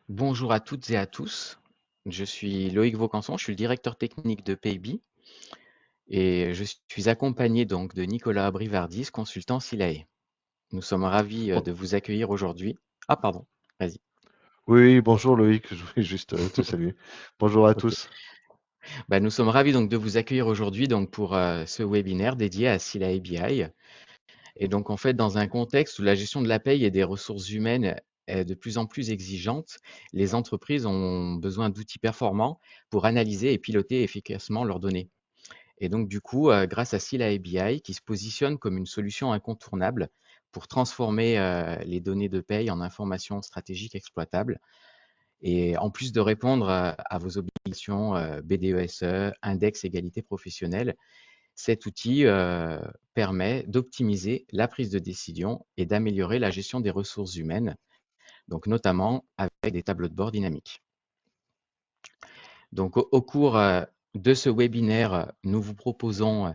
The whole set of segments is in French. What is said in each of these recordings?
Bonjour à toutes et à tous. Je suis Loïc Vaucanson, je suis le directeur technique de Paybi et je suis accompagné donc de Nicolas Brivardis, consultant SILAE. Nous sommes ravis Bon- de vous accueillir aujourd'hui. Ah pardon, vas-y. Oui, bonjour Loïc, je voulais juste te saluer. Bonjour à Ok. tous. Nous sommes ravis donc de vous accueillir aujourd'hui donc pour ce webinaire dédié à SILAE BI. Et donc en fait dans un contexte où la gestion de la paye et des ressources humaines est de plus en plus exigeante, les entreprises ont besoin d'outils performants pour analyser et piloter efficacement leurs données. Et donc, du coup, grâce à Scylla API, qui se positionne comme une solution incontournable pour transformer les données de paye en informations stratégiques exploitables. Et en plus de répondre à vos obligations BDESE, index égalité professionnelle, cet outil permet d'optimiser la prise de décision et d'améliorer la gestion des ressources humaines, donc notamment avec des tableaux de bord dynamiques. Donc, au cours de ce webinaire, nous vous proposons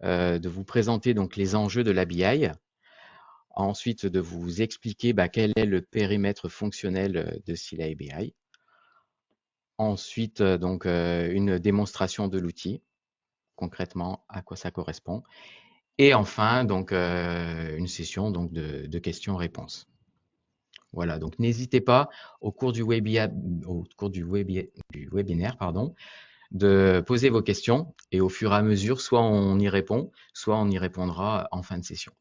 de vous présenter donc les enjeux de la BI, ensuite de vous expliquer quel est le périmètre fonctionnel de Scylla BI, ensuite une démonstration de l'outil, concrètement à quoi ça correspond, et enfin une session donc de questions-réponses. Voilà, donc n'hésitez pas au cours du webinaire, pardon, de poser vos questions et au fur et à mesure, soit on y répond, soit on y répondra en fin de session.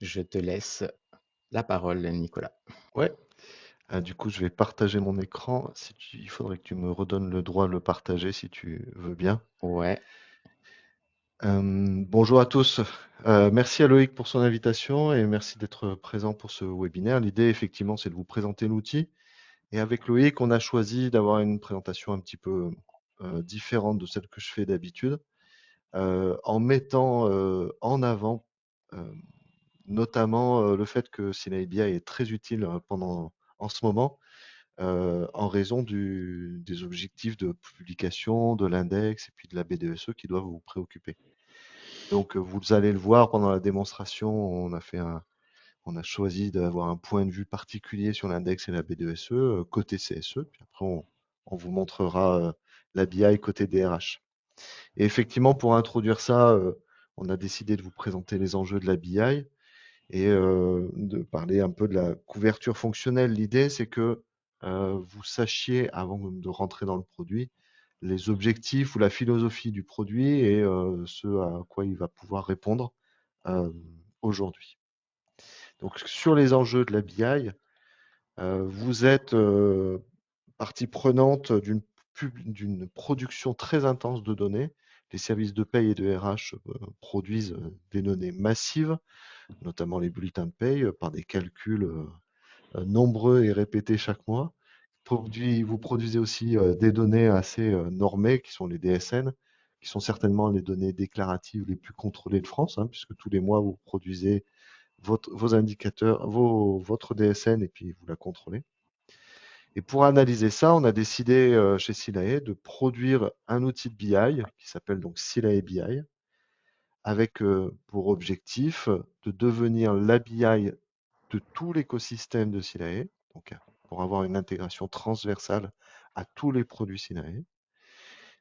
Je te laisse la parole, Nicolas. Ouais, du coup, je vais partager mon écran. Il faudrait que tu me redonnes le droit de le partager si tu veux bien. Ouais, Bonjour à tous. Merci à Loïc pour son invitation et merci d'être présent pour ce webinaire. L'idée, effectivement, c'est de vous présenter l'outil. Et avec Loïc, on a choisi d'avoir une présentation un petit peu différente de celle que je fais d'habitude, en mettant en avant euh, notamment le fait que SynAI est très utile en ce moment, en raison des objectifs de publication, de l'index et puis de la BDESE qui doivent vous préoccuper. Donc, vous allez le voir pendant la démonstration, on a choisi d'avoir un point de vue particulier sur l'index et la BDESE, côté CSE, puis après on vous montrera la BI côté DRH. Et effectivement, pour introduire ça, on a décidé de vous présenter les enjeux de la BI et de parler un peu de la couverture fonctionnelle. L'idée, c'est que vous sachiez, avant de rentrer dans le produit, les objectifs ou la philosophie du produit et ce à quoi il va pouvoir répondre euh, aujourd'hui. Donc, sur les enjeux de la BI, vous êtes partie prenante d'une production très intense de données. Les services de paye et de RH produisent des données massives, notamment les bulletins de paye, par des calculs nombreux et répétés chaque mois. Vous produisez aussi des données assez normées, qui sont les DSN, qui sont certainement les données déclaratives les plus contrôlées de France, hein, puisque tous les mois, vous produisez vos indicateurs, votre DSN, et puis vous la contrôlez. Et pour analyser ça, on a décidé chez Silae de produire un outil de BI qui s'appelle donc Silae BI, avec pour objectif de devenir l'ABI de tout l'écosystème de Silae, donc pour avoir une intégration transversale à tous les produits Silae.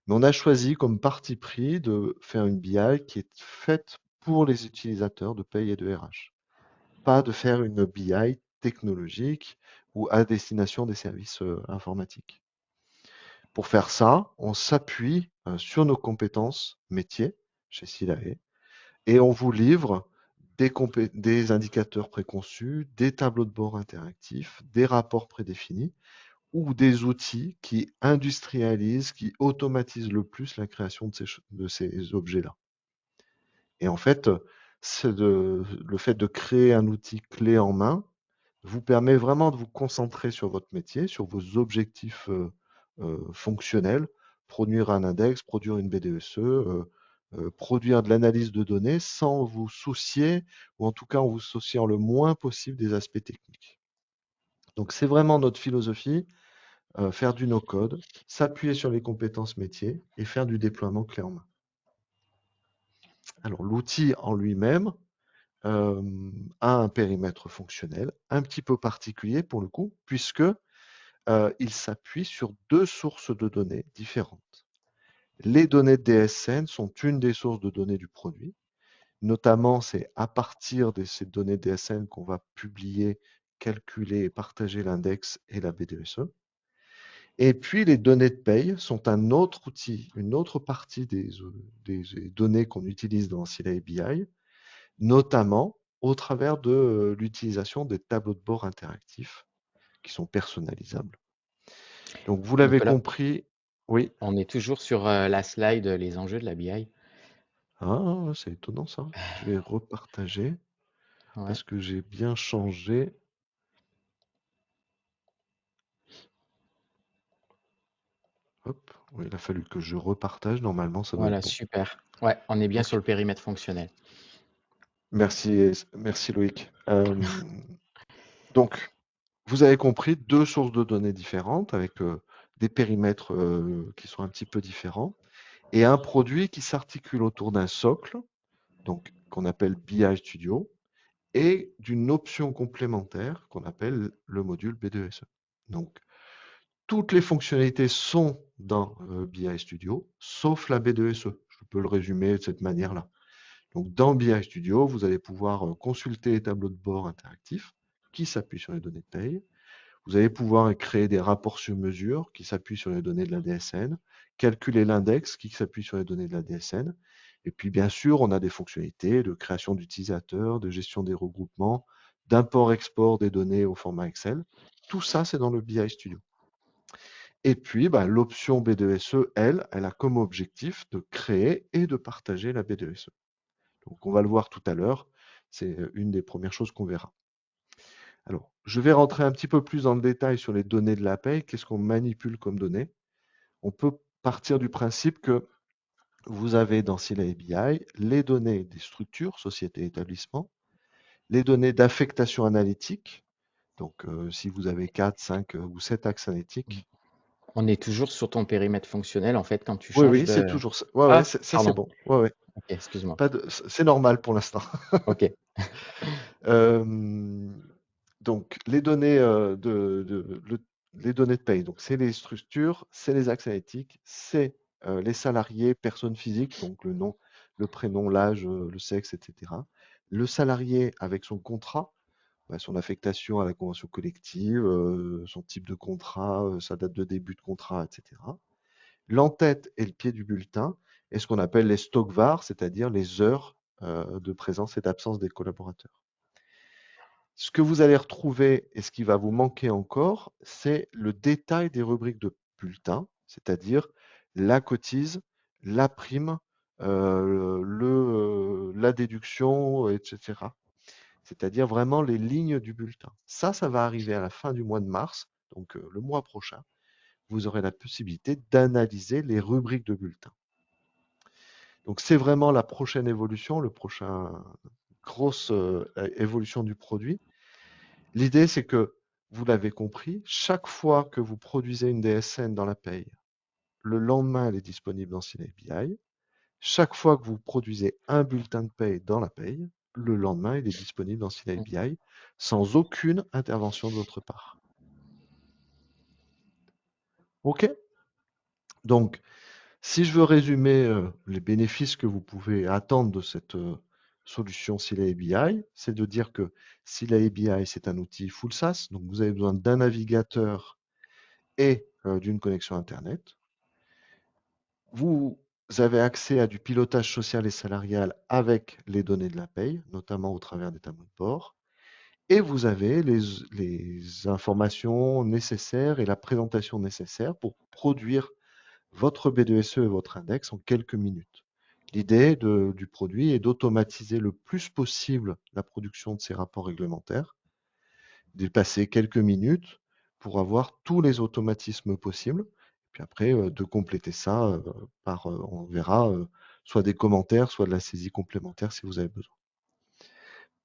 Mais on a choisi comme parti pris de faire une BI qui est faite pour les utilisateurs de paye et de RH, pas de faire une BI technologique ou à destination des services informatiques. Pour faire ça, on s'appuie sur nos compétences métiers chez Silae et on vous livre des indicateurs préconçus, des tableaux de bord interactifs, des rapports prédéfinis ou des outils qui industrialisent, qui automatisent le plus la création de ces objets-là. Et en fait, le fait de créer un outil clé en main vous permet vraiment de vous concentrer sur votre métier, sur vos objectifs fonctionnels, produire un index, produire une BDESE, produire de l'analyse de données sans vous soucier, ou en tout cas en vous souciant le moins possible des aspects techniques. Donc c'est vraiment notre philosophie, faire du no-code, s'appuyer sur les compétences métiers et faire du déploiement clé en main. Alors l'outil en lui-même, euh, a un périmètre fonctionnel un petit peu particulier pour le coup, puisque il s'appuie sur deux sources de données différentes. Les données de DSN sont une des sources de données du produit. Notamment, c'est à partir de ces données DSN qu'on va publier, calculer et partager l'index et la BDSE. Et puis, les données de paye sont un autre outil, une autre partie des données qu'on utilise dans Sila BI, notamment au travers de l'utilisation des tableaux de bord interactifs qui sont personnalisables. Donc, vous l'avez Nicolas, compris, oui. on est toujours sur la slide les enjeux de la BI. Ah, c'est étonnant ça. Je vais repartager Ouais. parce que j'ai bien changé. Hop, oui, il a fallu que je repartage. Normalement, ça doit être Voilà, bon. super. Ouais, on est bien sur Ok. le périmètre fonctionnel. Merci Loïc. Donc, vous avez compris deux sources de données différentes avec des périmètres qui sont un petit peu différents et un produit qui s'articule autour d'un socle, donc qu'on appelle BI Studio, et d'une option complémentaire qu'on appelle le module B2SE. Donc, toutes les fonctionnalités sont dans BI Studio, sauf la B2SE. Je peux le résumer de cette manière-là. Donc, dans BI Studio, vous allez pouvoir consulter les tableaux de bord interactifs qui s'appuient sur les données de paye. Vous allez pouvoir créer des rapports sur mesure qui s'appuient sur les données de la DSN, calculer l'index qui s'appuie sur les données de la DSN. Et puis, bien sûr, on a des fonctionnalités de création d'utilisateurs, de gestion des regroupements, d'import-export des données au format Excel. Tout ça, c'est dans le BI Studio. Et puis, bah, l'option B2SE, elle a comme objectif de créer et de partager la B2SE. Donc, on va le voir tout à l'heure. C'est une des premières choses qu'on verra. Alors, je vais rentrer un petit peu plus dans le détail sur les données de la paye. Qu'est-ce qu'on manipule comme données? On peut partir du principe que vous avez dans Sila ABI les données des structures, sociétés, établissements, les données d'affectation analytique. Donc, si vous avez 4, 5 ou 7 axes analytiques. On est toujours sur ton périmètre fonctionnel, en fait, quand tu Oui, changes oui, c'est de... toujours ça. Ouais, ouais, Ah, ça c'est pardon. bon. Ouais, ouais. Ok, excuse-moi. C'est normal pour l'instant. Ok. Euh, donc, les données, les données de paye, donc c'est les structures, c'est les axes analytiques, c'est les salariés, personnes physiques, donc le nom, le prénom, l'âge, le sexe, etc. Le salarié avec son contrat, bah, son affectation à la convention collective, son type de contrat, sa date de début de contrat, etc. L'en-tête et le pied du bulletin, et ce qu'on appelle les stock var, c'est-à-dire les heures de présence et d'absence des collaborateurs. Ce que vous allez retrouver et ce qui va vous manquer encore, c'est le détail des rubriques de bulletin, c'est-à-dire la cotise, la prime, la déduction, etc. C'est-à-dire vraiment les lignes du bulletin. Ça va arriver à la fin du mois de mars, donc le mois prochain. Vous aurez la possibilité d'analyser les rubriques de bulletin. Donc c'est vraiment la prochaine évolution, le prochain grosse évolution du produit. L'idée, c'est que, vous l'avez compris, chaque fois que vous produisez une DSN dans la paye, le lendemain, elle est disponible dans Synapse BI. Chaque fois que vous produisez un bulletin de paye dans la paye, le lendemain, il est disponible dans Synapse BI sans aucune intervention de votre part. OK? Donc, si je veux résumer les bénéfices que vous pouvez attendre de cette solution Sila BI, c'est de dire que Sila BI, c'est un outil full SaaS, donc vous avez besoin d'un navigateur et d'une connexion Internet. Vous avez accès à du pilotage social et salarial avec les données de la paye, notamment au travers des tableaux de bord. Et vous avez les informations nécessaires et la présentation nécessaire pour produire votre B2SE et votre index en quelques minutes. L'idée du produit est d'automatiser le plus possible la production de ces rapports réglementaires, de passer quelques minutes pour avoir tous les automatismes possibles, puis après de compléter ça par, on verra, soit des commentaires, soit de la saisie complémentaire si vous avez besoin.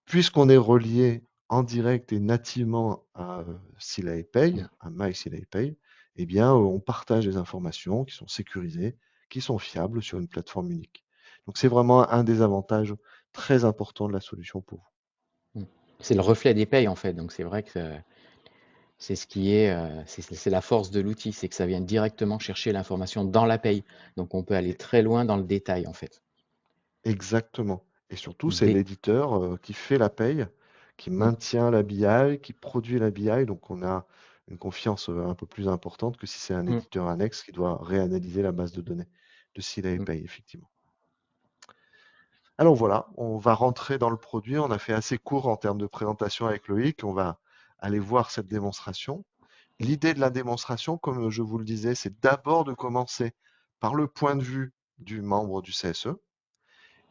Puisqu'on est relié en direct et nativement à ScyllaPay, à MyScyllaPay, eh bien, on partage des informations qui sont sécurisées, qui sont fiables sur une plateforme unique. Donc, c'est vraiment un des avantages très important de la solution pour vous. Mmh. C'est le reflet des payes, en fait, donc c'est vrai que c'est ce qui est, c'est la force de l'outil, c'est que ça vient directement chercher l'information dans la paye. Donc on peut aller Et- très loin dans le détail, en fait. Exactement. Et surtout, c'est Dé l'éditeur qui fait la paye, qui mmh, maintient la BI, qui produit la BI. Donc, on a une confiance un peu plus importante que si c'est un mmh, éditeur annexe qui doit réanalyser la base de données de SILA et mmh. paye, effectivement. Alors voilà, on va rentrer dans le produit. On a fait assez court en termes de présentation avec Loïc. On va aller voir cette démonstration. L'idée de la démonstration, comme je vous le disais, c'est d'abord de commencer par le point de vue du membre du CSE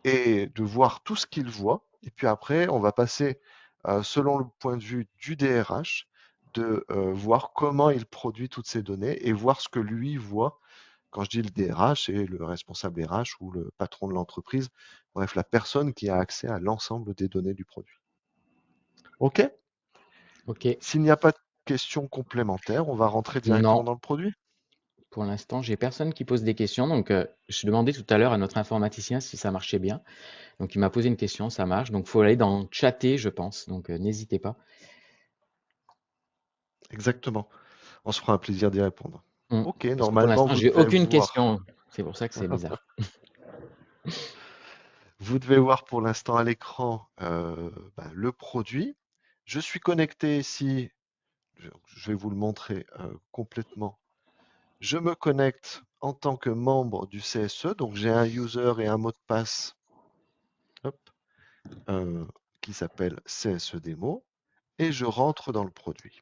et de voir tout ce qu'il voit. Et puis après, on va passer, selon le point de vue du DRH, de voir comment il produit toutes ces données et voir ce que lui voit. Quand je dis le DRH, c'est le responsable RH ou le patron de l'entreprise, bref, la personne qui a accès à l'ensemble des données du produit. OK? OK. S'il n'y a pas de questions complémentaires, on va rentrer directement Non, dans le produit. pour l'instant, j'ai personne qui pose des questions, donc je demandais tout à l'heure à notre informaticien si ça marchait bien. Donc il m'a posé une question, ça marche. Donc il faut aller dans chatter, je pense, donc n'hésitez pas. Exactement. On se fera un plaisir d'y répondre. Mmh. OK, Parce que pour normalement, l'instant, vous j'ai devez aucune voir. question. C'est pour ça que c'est bizarre. Vous devez voir pour l'instant à l'écran le produit. Je suis connecté ici, je vais vous le montrer complètement. Je me connecte en tant que membre du CSE, donc j'ai un user et un mot de passe hop, euh, qui s'appelle CSE Démo, et je rentre dans le produit.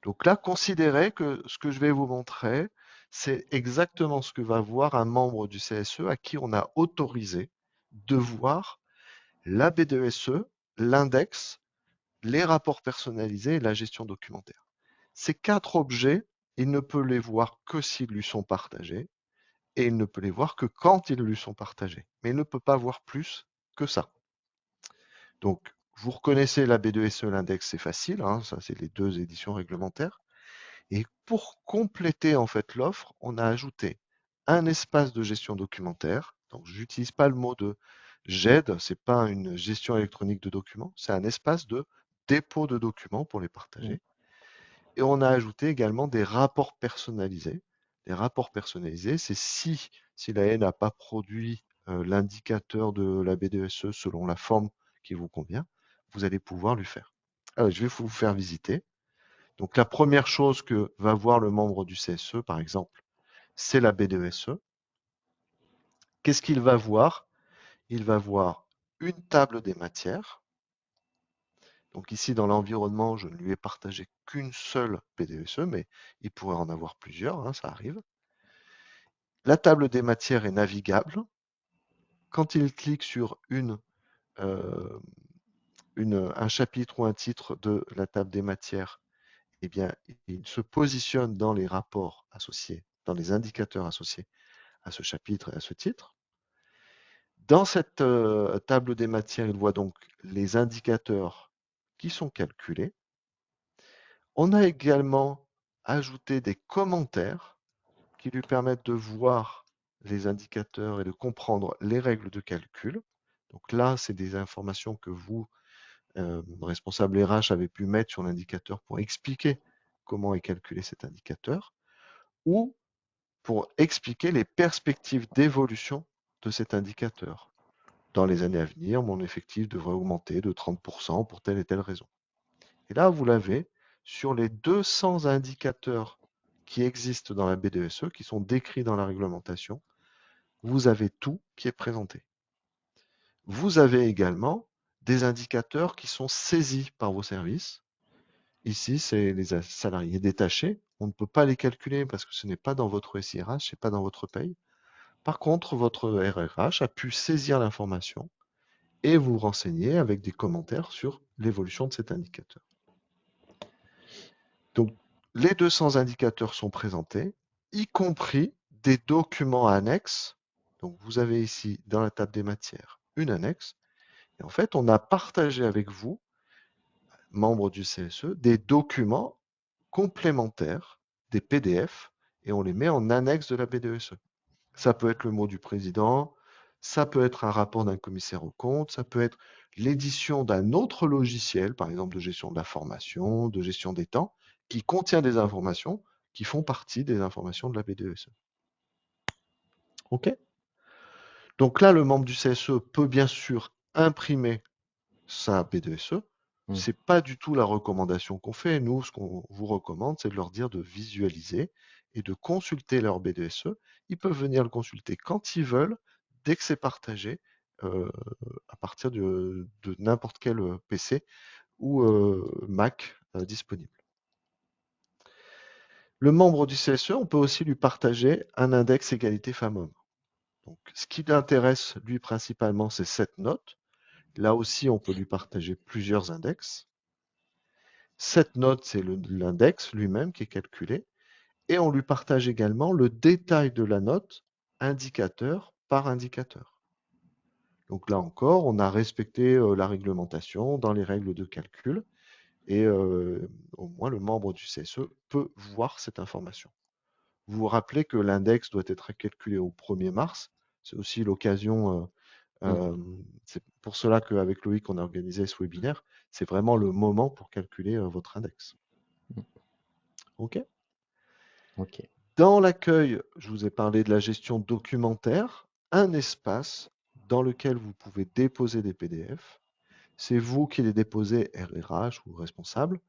Donc là, considérez que ce que je vais vous montrer, c'est exactement ce que va voir un membre du CSE à qui on a autorisé de voir la B2SE, l'index, les rapports personnalisés et la gestion documentaire. Ces 4 objets, il ne peut les voir que s'ils lui sont partagés et il ne peut les voir que quand ils lui sont partagés. Mais il ne peut pas voir plus que ça. Donc, vous reconnaissez la B2SE, l'index, c'est facile, hein, ça c'est les 2 éditions réglementaires. Et pour compléter en fait l'offre, on a ajouté un espace de gestion documentaire. Donc, j'utilise pas le mot de GED, c'est pas une gestion électronique de documents, c'est un espace de dépôt de documents pour les Mmh. partager. Et on a ajouté également des rapports personnalisés. Les rapports personnalisés, c'est si la haie n'a pas produit l'indicateur de la BDSE selon la forme qui vous convient, vous allez pouvoir lui faire. Alors, je vais vous faire visiter. Donc la première chose que va voir le membre du CSE, par exemple, c'est la B2SE. Qu'est-ce qu'il va voir? Il va voir une table des matières. Donc ici, dans l'environnement, je ne lui ai partagé qu'une seule B2SE, mais il pourrait en avoir plusieurs, hein, ça arrive. La table des matières est navigable. Quand il clique sur euh, un chapitre ou un titre de la table des matières, eh bien, il se positionne dans les rapports associés, dans les indicateurs associés à ce chapitre et à ce titre. Dans cette table des matières, il voit donc les indicateurs qui sont calculés. On a également ajouté des commentaires qui lui permettent de voir les indicateurs et de comprendre les règles de calcul. Donc là, c'est des informations que vous, responsable RH, avez pu mettre sur l'indicateur pour expliquer comment est calculé cet indicateur ou pour expliquer les perspectives d'évolution de cet indicateur. Dans les années à venir, mon effectif devrait augmenter de 30% pour telle et telle raison. Et là, vous l'avez sur les 200 indicateurs qui existent dans la BDSE, qui sont décrits dans la réglementation. Vous avez tout qui est présenté. Vous avez également des indicateurs qui sont saisis par vos services. Ici, c'est les salariés détachés. On ne peut pas les calculer parce que ce n'est pas dans votre SIRH, ce n'est pas dans votre paye. Par contre, votre RRH a pu saisir l'information et vous renseigner avec des commentaires sur l'évolution de cet indicateur. Donc, les 200 indicateurs sont présentés, y compris des documents annexes. Donc, vous avez ici, dans la table des matières, une annexe. Et en fait, on a partagé avec vous, membres du CSE, des documents complémentaires, des PDF, et on les met en annexe de la BDSE. Ça peut être le mot du président, Ça peut être un rapport d'un commissaire aux comptes, ça peut être l'édition d'un autre logiciel, par exemple de gestion de la formation, de gestion des temps, qui contient des informations qui font partie des informations de la BDESE. OK? Donc là, le membre du CSE peut bien sûr imprimer sa BDSE. Mm. C'est pas du tout la recommandation qu'on fait. Nous, ce qu'on vous recommande, c'est de leur dire de visualiser et de consulter leur BDSE. Ils peuvent venir le consulter quand ils veulent, dès que c'est partagé, euh, à partir de n'importe quel PC ou Mac disponible. Le membre du CSE, on peut aussi lui partager un index égalité femmes-hommes. Donc, ce qui l'intéresse, lui, principalement, c'est cette note. Là aussi, on peut lui partager plusieurs index. Cette note, c'est l'index lui-même qui est calculé. Et on lui partage également le détail de la note, indicateur par indicateur. Donc là encore, on a respecté la réglementation dans les règles de calcul. Et au moins, le membre du CSE peut voir cette information. Vous vous rappelez que l'index doit être calculé au 1er mars. C'est aussi l'occasion, Mm. c'est pour cela qu'avec Loïc, on a organisé ce webinaire. C'est vraiment le moment pour calculer votre index. Mm. OK? Ok. Dans l'accueil, je vous ai parlé de la gestion documentaire, un espace dans lequel vous pouvez déposer des PDF. C'est vous qui les déposez RRH ou responsable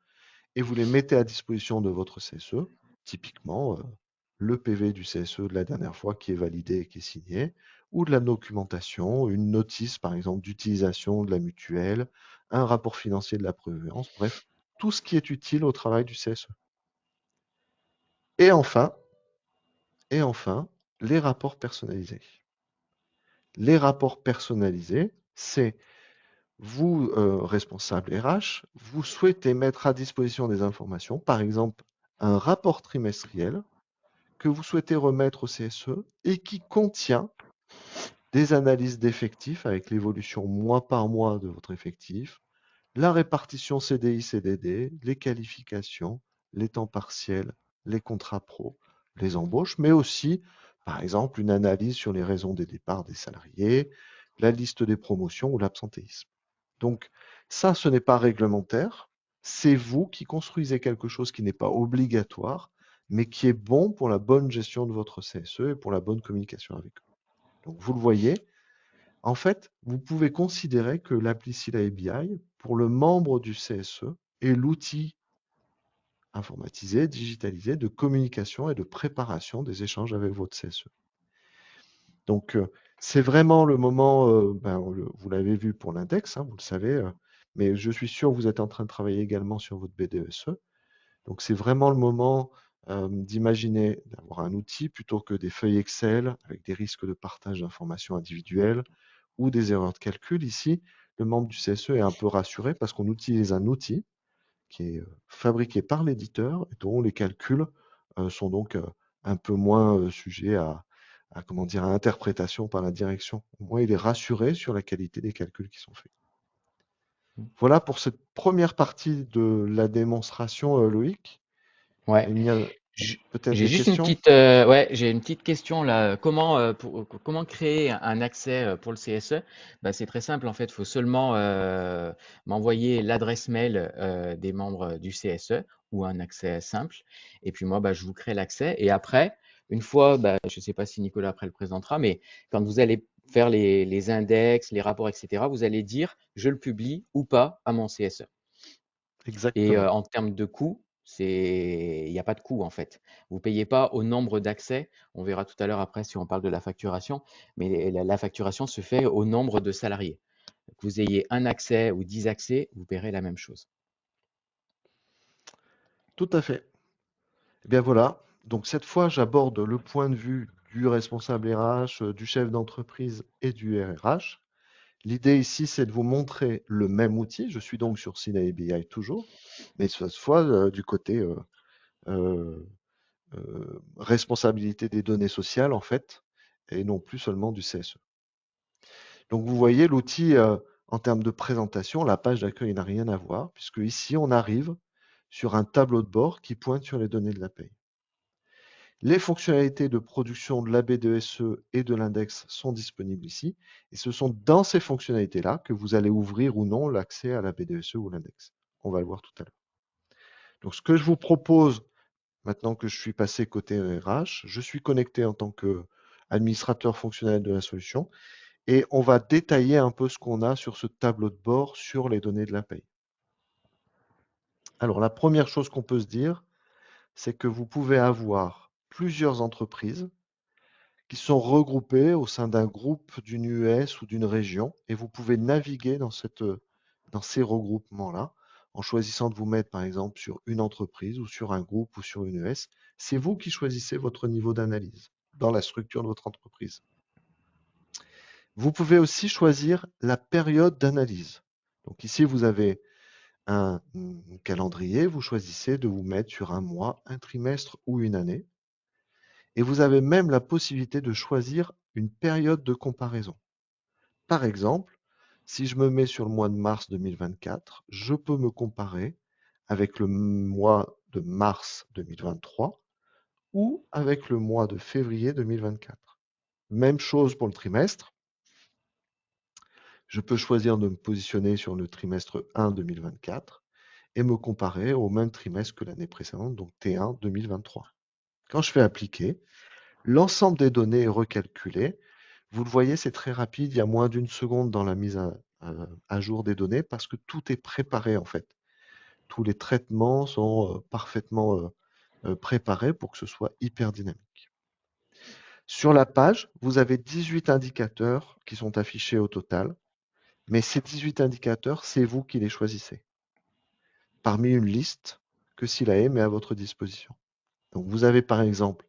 et vous les mettez à disposition de votre CSE, typiquement le PV du CSE de la dernière fois qui est validé et qui est signé, ou de la documentation, une notice par exemple d'utilisation de la mutuelle, un rapport financier de la prévoyance, bref, tout ce qui est utile au travail du CSE. Et enfin, et enfin, les rapports personnalisés. Les rapports personnalisés, c'est vous, responsable RH, vous souhaitez mettre à disposition des informations, par exemple un rapport trimestriel que vous souhaitez remettre au CSE et qui contient des analyses d'effectifs avec l'évolution mois par mois de votre effectif, la répartition CDI-CDD, les qualifications, les temps partiels, les contrats pro, les embauches, mais aussi, par exemple, une analyse sur les raisons des départs des salariés, la liste des promotions ou l'absentéisme. Donc, ça, ce n'est pas réglementaire. C'est vous qui construisez quelque chose qui n'est pas obligatoire, mais qui est bon pour la bonne gestion de votre CSE et pour la bonne communication avec eux. Donc, vous le voyez, en fait, vous pouvez considérer que l'appli Sila ABI, pour le membre du CSE, est l'outil informatisé, digitalisé de communication et de préparation des échanges avec votre CSE. Donc, c'est vraiment le moment, vous l'avez vu pour l'index, hein, vous le savez, mais je suis sûr que vous êtes en train de travailler également sur votre BDSE. Donc, c'est vraiment le moment d'imaginer d'avoir un outil plutôt que des feuilles Excel avec des risques de partage d'informations individuelles ou des erreurs de calcul. Ici, le membre du CSE est un peu rassuré parce qu'on utilise un outil qui est fabriqué par l'éditeur et dont les calculs sont donc un peu moins sujets à, comment dire, à interprétation par la direction. Au moins, il est rassuré sur la qualité des calculs qui sont faits. Mm. Voilà pour cette première partie de la démonstration, Loïc. Ouais. Il y a peut-être J'ai des juste une questions? petite, ouais, j'ai une petite question là. Comment créer un accès pour le CSE? Bah, c'est très simple en fait. Il faut seulement m'envoyer l'adresse mail des membres du CSE ou un accès simple. Et puis moi, bah, je vous crée l'accès. Et après, une fois, bah, je ne sais pas si Nicolas après le présentera, mais quand vous allez faire les index, les rapports, etc., vous allez dire je le publie ou pas à mon CSE. Et Exactement. en termes de coût, il n'y a pas de coût en fait. Vous payez pas au nombre d'accès. On verra tout à l'heure après si on parle de la facturation, mais la facturation se fait au nombre de salariés. Que vous ayez un accès ou 10 accès, vous paierez la même chose. Tout à fait. Eh bien voilà. Donc cette fois, j'aborde le point de vue du responsable RH, du chef d'entreprise et du RRH. L'idée ici, c'est de vous montrer le même outil. Je suis donc sur Sina ABI toujours, mais cette fois du côté euh, responsabilité des données sociales en fait, et non plus seulement du CSE. Donc vous voyez l'outil en termes de présentation, la page d'accueil n'a rien à voir, puisque ici on arrive sur un tableau de bord qui pointe sur les données de la paye. Les fonctionnalités de production de l'ABDSE et de l'index sont disponibles ici. Et ce sont dans ces fonctionnalités-là que vous allez ouvrir ou non l'accès à l'ABDSE ou l'index. On va le voir tout à l'heure. Donc, ce que je vous propose, maintenant que je suis passé côté RH, je suis connecté en tant qu'administrateur fonctionnel de la solution et on va détailler un peu ce qu'on a sur ce tableau de bord sur les données de la paye. Alors, la première chose qu'on peut se dire, c'est que vous pouvez avoir plusieurs entreprises qui sont regroupées au sein d'un groupe d'une US ou d'une région et vous pouvez naviguer dans ces regroupements-là en choisissant de vous mettre par exemple sur une entreprise ou sur un groupe ou sur une US. C'est vous qui choisissez votre niveau d'analyse dans la structure de votre entreprise. Vous pouvez aussi choisir la période d'analyse. Donc ici, vous avez un calendrier, vous choisissez de vous mettre sur un mois, un trimestre ou une année. Et vous avez même la possibilité de choisir une période de comparaison. Par exemple, si je me mets sur le mois de mars 2024, je peux me comparer avec le mois de mars 2023 ou avec le mois de février 2024. Même chose pour le trimestre. Je peux choisir de me positionner sur le trimestre 1 2024 et me comparer au même trimestre que l'année précédente, donc T1 2023. Quand je fais appliquer, l'ensemble des données est recalculé. Vous le voyez, c'est très rapide, il y a moins d'une seconde dans la mise à jour des données parce que tout est préparé en fait. Tous les traitements sont parfaitement préparés pour que ce soit hyper dynamique. Sur la page, vous avez 18 indicateurs qui sont affichés au total, mais ces 18 indicateurs, c'est vous qui les choisissez parmi une liste que SILAE met à votre disposition. Donc vous avez par exemple,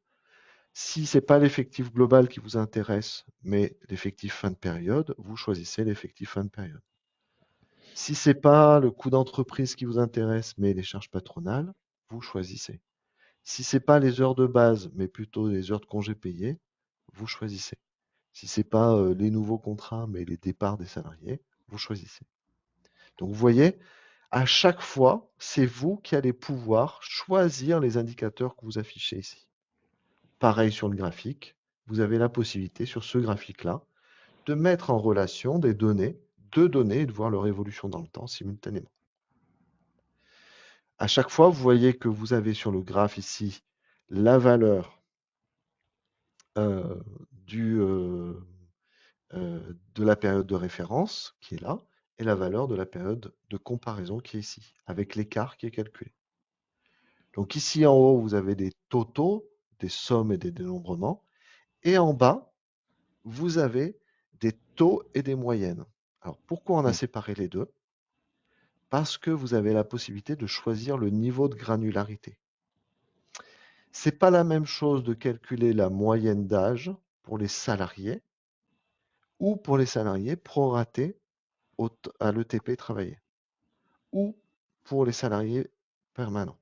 si ce n'est pas l'effectif global qui vous intéresse, mais l'effectif fin de période, vous choisissez l'effectif fin de période. Si ce n'est pas le coût d'entreprise qui vous intéresse, mais les charges patronales, vous choisissez. Si ce n'est pas les heures de base, mais plutôt les heures de congés payés, vous choisissez. Si ce n'est pas les nouveaux contrats, mais les départs des salariés, vous choisissez. Donc vous voyez, à chaque fois, c'est vous qui allez pouvoir choisir les indicateurs que vous affichez ici. Pareil sur le graphique, vous avez la possibilité sur ce graphique-là de mettre en relation des données, deux données et de voir leur évolution dans le temps simultanément. À chaque fois, vous voyez que vous avez sur le graphe ici la valeur de la période de référence qui est là et la valeur de la période de comparaison qui est ici, avec l'écart qui est calculé. Donc ici en haut, vous avez des totaux, des sommes et des dénombrements. Et en bas, vous avez des taux et des moyennes. Alors pourquoi on a séparé les deux? Parce que vous avez la possibilité de choisir le niveau de granularité. C'est pas la même chose de calculer la moyenne d'âge pour les salariés ou pour les salariés proratés à l'ETP travaillé ou pour les salariés permanents.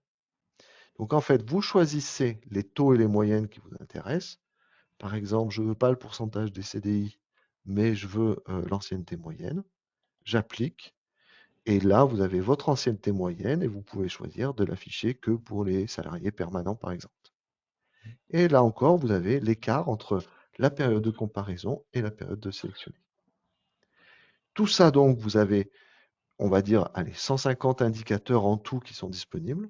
Donc en fait, vous choisissez les taux et les moyennes qui vous intéressent. Par exemple, je ne veux pas le pourcentage des CDI, mais je veux l'ancienneté moyenne. J'applique. Et là, vous avez votre ancienneté moyenne et vous pouvez choisir de l'afficher que pour les salariés permanents, par exemple. Et là encore, vous avez l'écart entre la période de comparaison et la période de sélectionner. Tout ça, donc, vous avez, on va dire, allez, 150 indicateurs en tout qui sont disponibles.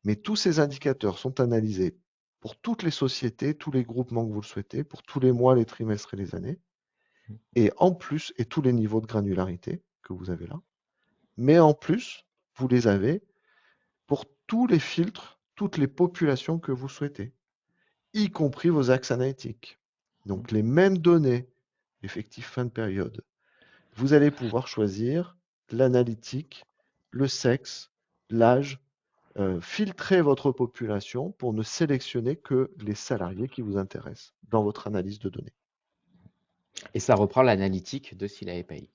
Mais tous ces indicateurs sont analysés pour toutes les sociétés, tous les groupements que vous le souhaitez, pour tous les mois, les trimestres et les années. Et en plus, et tous les niveaux de granularité que vous avez là. Mais en plus, vous les avez pour tous les filtres, toutes les populations que vous souhaitez, y compris vos axes analytiques. Donc les mêmes données, effectif fin de période, vous allez pouvoir choisir l'analytique, le sexe, l'âge, filtrer votre population pour ne sélectionner que les salariés qui vous intéressent dans votre analyse de données. Et ça reprend l'analytique de Silae Pay.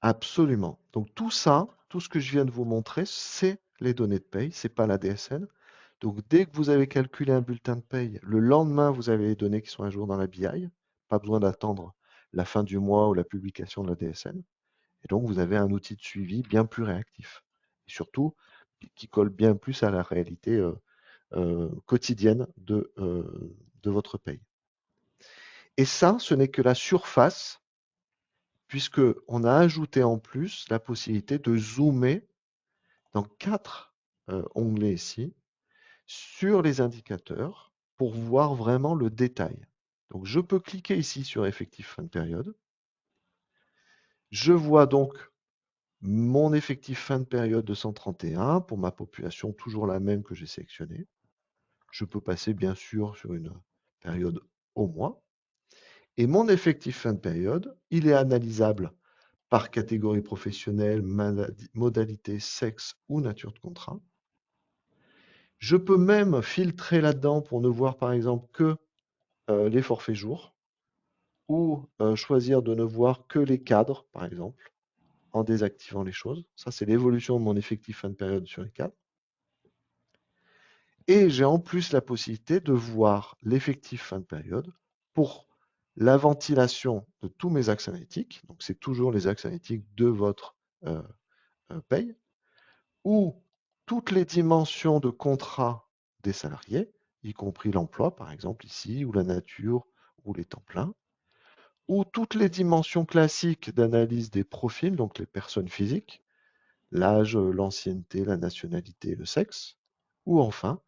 Absolument. Donc tout ça, tout ce que je viens de vous montrer, c'est les données de paye, c'est pas la DSN. Donc dès que vous avez calculé un bulletin de paye, le lendemain, vous avez les données qui sont à jour dans la BI. Pas besoin d'attendre la fin du mois ou la publication de la DSN. Et donc vous avez un outil de suivi bien plus réactif. Et surtout, qui colle bien plus à la réalité quotidienne de votre paye. Et ça, ce n'est que la surface, puisque on a ajouté en plus la possibilité de zoomer dans 4 onglets ici sur les indicateurs pour voir vraiment le détail. Donc je peux cliquer ici sur effectif fin de période. Je vois donc mon effectif fin de période de 131 pour ma population, toujours la même que j'ai sélectionnée. Je peux passer bien sûr sur une période au mois. Et mon effectif fin de période, il est analysable par catégorie professionnelle, modalité, sexe ou nature de contrat. Je peux même filtrer là-dedans pour ne voir par exemple que les forfaits jours ou choisir de ne voir que les cadres, par exemple, en désactivant les choses. Ça, c'est l'évolution de mon effectif fin de période sur les cadres. Et j'ai en plus la possibilité de voir l'effectif fin de période pour la ventilation de tous mes axes analytiques. Donc, c'est toujours les axes analytiques de votre paye, ou toutes les dimensions de contrat des salariés, y compris l'emploi, par exemple ici, ou la nature, ou les temps pleins, ou toutes les dimensions classiques d'analyse des profils, donc les personnes physiques, l'âge, l'ancienneté, la nationalité, le sexe, ou enfin,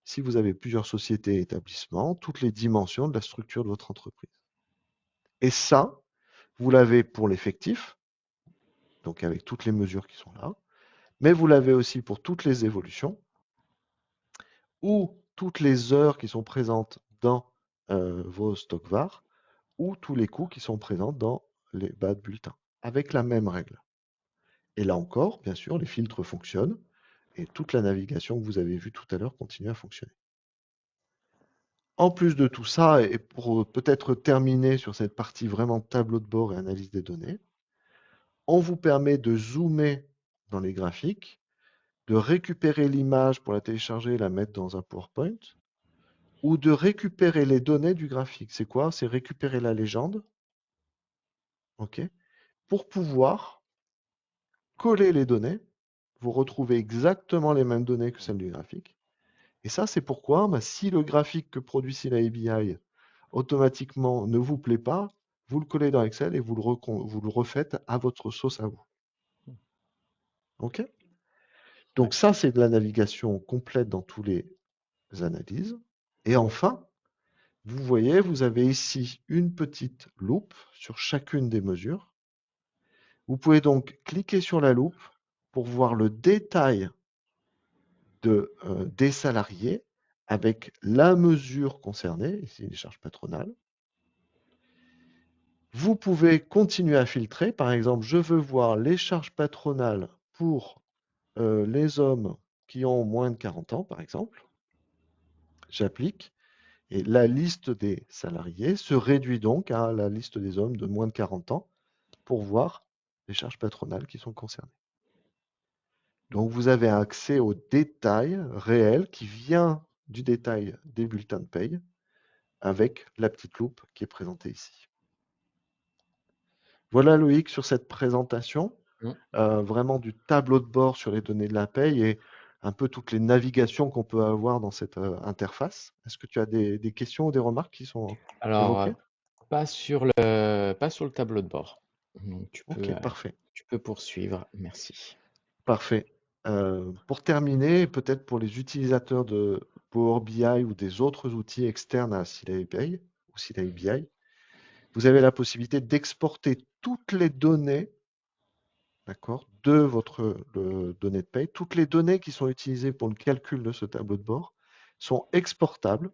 si vous avez plusieurs sociétés et établissements, toutes les dimensions de la structure de votre entreprise. Et ça, vous l'avez pour l'effectif, donc avec toutes les mesures qui sont là, mais vous l'avez aussi pour toutes les évolutions, ou toutes les heures qui sont présentes dans vos stocks VAR, ou tous les coûts qui sont présents dans les bas de bulletin, avec la même règle. Et là encore, bien sûr, les filtres fonctionnent, et toute la navigation que vous avez vue tout à l'heure continue à fonctionner. En plus de tout ça, et pour peut-être terminer sur cette partie vraiment tableau de bord et analyse des données, on vous permet de zoomer dans les graphiques, de récupérer l'image pour la télécharger et la mettre dans un PowerPoint, ou de récupérer les données du graphique. C'est quoi? C'est récupérer la légende, ok, pour pouvoir coller les données. Vous retrouvez exactement les mêmes données que celles du graphique. Et ça, c'est pourquoi, bah, si le graphique que produit Sila ABI automatiquement ne vous plaît pas, vous le collez dans Excel et vous le refaites à votre sauce à vous. OK? Donc ça, c'est de la navigation complète dans tous les analyses. Et enfin, vous voyez, vous avez ici une petite loupe sur chacune des mesures. Vous pouvez donc cliquer sur la loupe pour voir le détail des salariés avec la mesure concernée, ici les charges patronales. Vous pouvez continuer à filtrer. Par exemple, je veux voir les charges patronales pour les hommes qui ont moins de 40 ans, par exemple. J'applique. Et la liste des salariés se réduit donc à la liste des hommes de moins de 40 ans pour voir les charges patronales qui sont concernées. Donc vous avez accès au détail réel qui vient du détail des bulletins de paye avec la petite loupe qui est présentée ici. Voilà Loïc sur cette présentation, Mmh. vraiment du tableau de bord sur les données de la paye et un peu toutes les navigations qu'on peut avoir dans cette interface. Est-ce que tu as des questions ou des remarques qui sont Alors, évoquées? pas sur le tableau de bord. Donc Ok, parfait. tu peux poursuivre, merci. Parfait. Pour terminer, peut-être pour les utilisateurs de Power BI ou des autres outils externes à Sila API ou Sila ABI, vous avez la possibilité d'exporter toutes les données, d'accord, de votre donnée de paye. Toutes les données qui sont utilisées pour le calcul de ce tableau de bord sont exportables,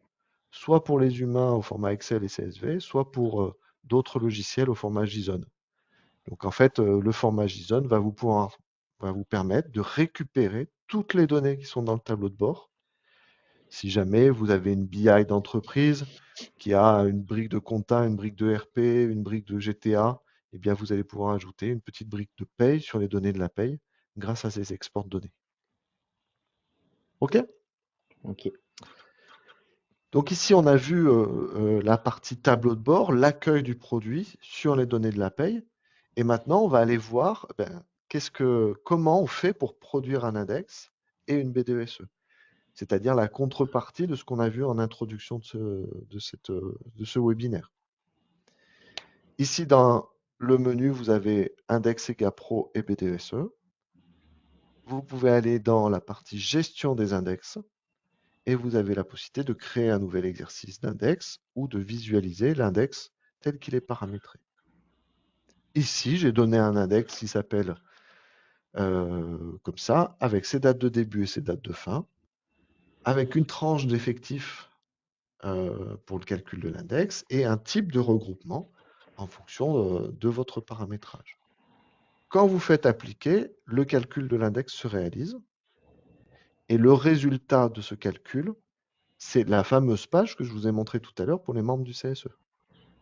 soit pour les humains au format Excel et CSV, soit pour d'autres logiciels au format JSON. Donc en fait, le format JSON va vous permettre de récupérer toutes les données qui sont dans le tableau de bord. Si jamais vous avez une BI d'entreprise qui a une brique de compta, une brique de RP, une brique de GTA, eh bien vous allez pouvoir ajouter une petite brique de paye sur les données de la paye grâce à ces exports de données. OK? Ok. Donc ici, on a vu la partie tableau de bord, l'accueil du produit sur les données de la paye. Et maintenant, on va aller voir comment on fait pour produire un index et une BDESE. c'est-à-dire la contrepartie de ce qu'on a vu en introduction de ce webinaire. Ici, dans le menu, vous avez Index EGA Pro et BDSE. Vous pouvez aller dans la partie gestion des index et vous avez la possibilité de créer un nouvel exercice d'index ou de visualiser l'index tel qu'il est paramétré. Ici, j'ai donné un index qui s'appelle comme ça, avec ses dates de début et ses dates de fin, avec une tranche d'effectifs pour le calcul de l'index et un type de regroupement en fonction de votre paramétrage. Quand vous faites appliquer, le calcul de l'index se réalise et le résultat de ce calcul, c'est la fameuse page que je vous ai montrée tout à l'heure pour les membres du CSE.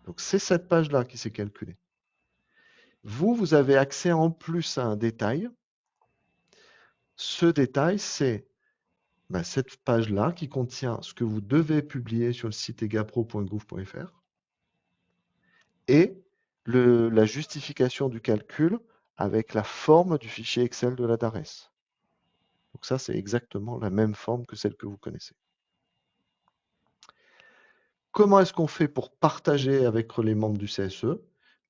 Donc c'est cette page-là qui s'est calculée. Vous avez accès en plus à un détail. Ce détail, c'est cette page-là qui contient ce que vous devez publier sur le site egapro.gouv.fr et la justification du calcul avec la forme du fichier Excel de la DARES. Donc ça, c'est exactement la même forme que celle que vous connaissez. Comment est-ce qu'on fait pour partager avec les membres du CSE?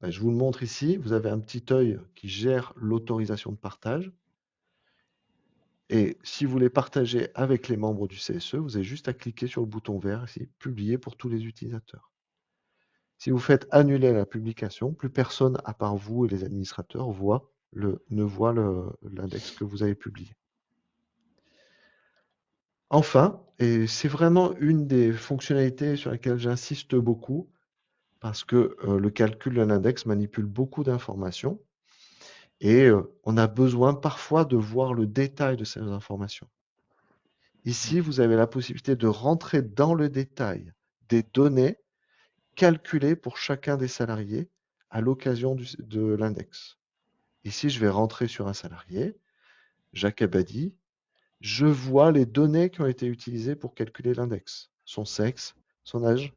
Je vous le montre ici. Vous avez un petit œil qui gère l'autorisation de partage. Et si vous voulez partager avec les membres du CSE, vous avez juste à cliquer sur le bouton vert ici, publier pour tous les utilisateurs. Si vous faites annuler la publication, plus personne à part vous et les administrateurs ne voit l'index que vous avez publié. Enfin, et c'est vraiment une des fonctionnalités sur lesquelles j'insiste beaucoup, parce que le calcul d'un index manipule beaucoup d'informations et on a besoin parfois de voir le détail de ces informations. Ici, vous avez la possibilité de rentrer dans le détail des données calculées pour chacun des salariés à l'occasion de l'index. Ici, je vais rentrer sur un salarié, Jacques Abadi. Je vois les données qui ont été utilisées pour calculer l'index. Son sexe, son âge,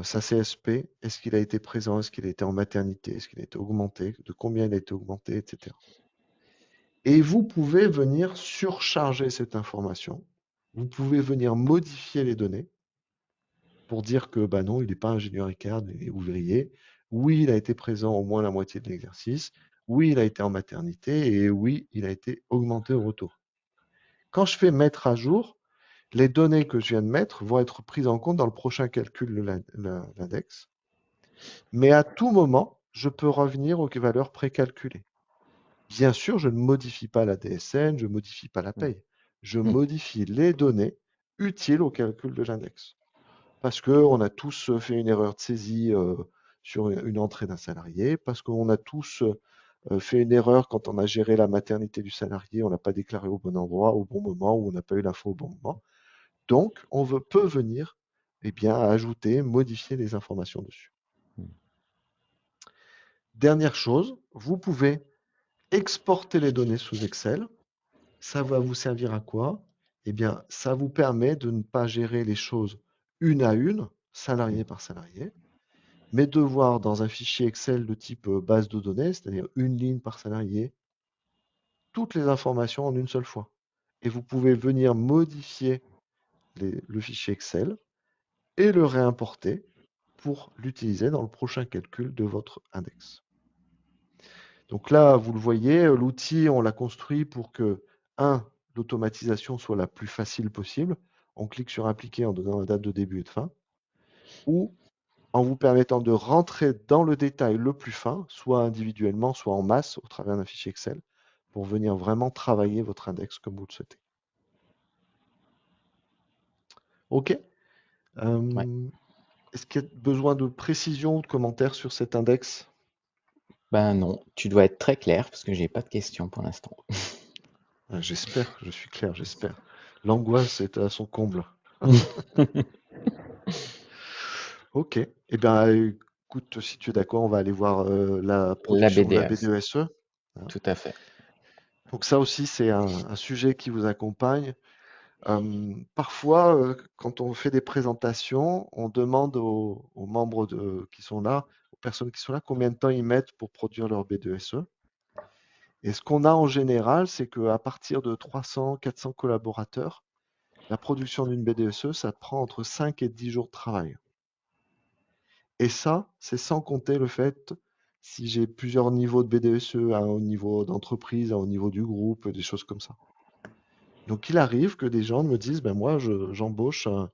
sa CSP, est-ce qu'il a été présent, est-ce qu'il a été en maternité, est-ce qu'il a été augmenté, de combien il a été augmenté, etc. Et vous pouvez venir surcharger cette information. Vous pouvez venir modifier les données pour dire que bah non, il n'est pas ingénieur écart, il est ouvrier. Oui, il a été présent au moins la moitié de l'exercice. Oui, il a été en maternité et oui, il a été augmenté au retour. Quand je fais mettre à jour, les données que je viens de mettre vont être prises en compte dans le prochain calcul de l'index. Mais à tout moment, je peux revenir aux valeurs précalculées. Bien sûr, je ne modifie pas la DSN, je ne modifie pas la paye. Je modifie les données utiles au calcul de l'index. Parce qu'on a tous fait une erreur de saisie sur une entrée d'un salarié, parce qu'on a tous fait une erreur quand on a géré la maternité du salarié, on n'a pas déclaré au bon endroit, au bon moment, ou on n'a pas eu l'info au bon moment. Donc, peut venir ajouter, modifier les informations dessus. Dernière chose, vous pouvez exporter les données sous Excel. Ça va vous servir à quoi? Eh bien, ça vous permet de ne pas gérer les choses une à une, salarié par salarié, mais de voir dans un fichier Excel de type base de données, c'est-à-dire une ligne par salarié, toutes les informations en une seule fois. Et vous pouvez venir modifier le fichier Excel et le réimporter pour l'utiliser dans le prochain calcul de votre index. Donc là, vous le voyez, l'outil, on l'a construit pour que, l'automatisation soit la plus facile possible. On clique sur appliquer en donnant la date de début et de fin, ou en vous permettant de rentrer dans le détail le plus fin, soit individuellement, soit en masse, au travers d'un fichier Excel, pour venir vraiment travailler votre index comme vous le souhaitez. OK. Ouais. Est-ce qu'il y a besoin de précision ou de commentaires sur cet index? Ben non, tu dois être très clair parce que j'ai pas de questions pour l'instant. J'espère, je suis clair, j'espère. L'angoisse est à son comble. OK. Eh bien, écoute, si tu es d'accord, on va aller voir la La production de la BDS, BDSE. Hein. tout à fait. Donc ça aussi, c'est un sujet qui vous accompagne. Parfois, quand on fait des présentations, on demande aux membres qui sont là, aux personnes qui sont là, combien de temps ils mettent pour produire leur BDSE. Et ce qu'on a en général, c'est qu'à partir de 300, 400 collaborateurs, La production d'une BDSE, ça prend entre 5 et 10 jours de travail. Et ça, c'est sans compter le fait, si j'ai plusieurs niveaux de BDSE, un au niveau d'entreprise, un au niveau du groupe, des choses comme ça. Donc il arrive que des gens me disent, ben moi, j'embauche un,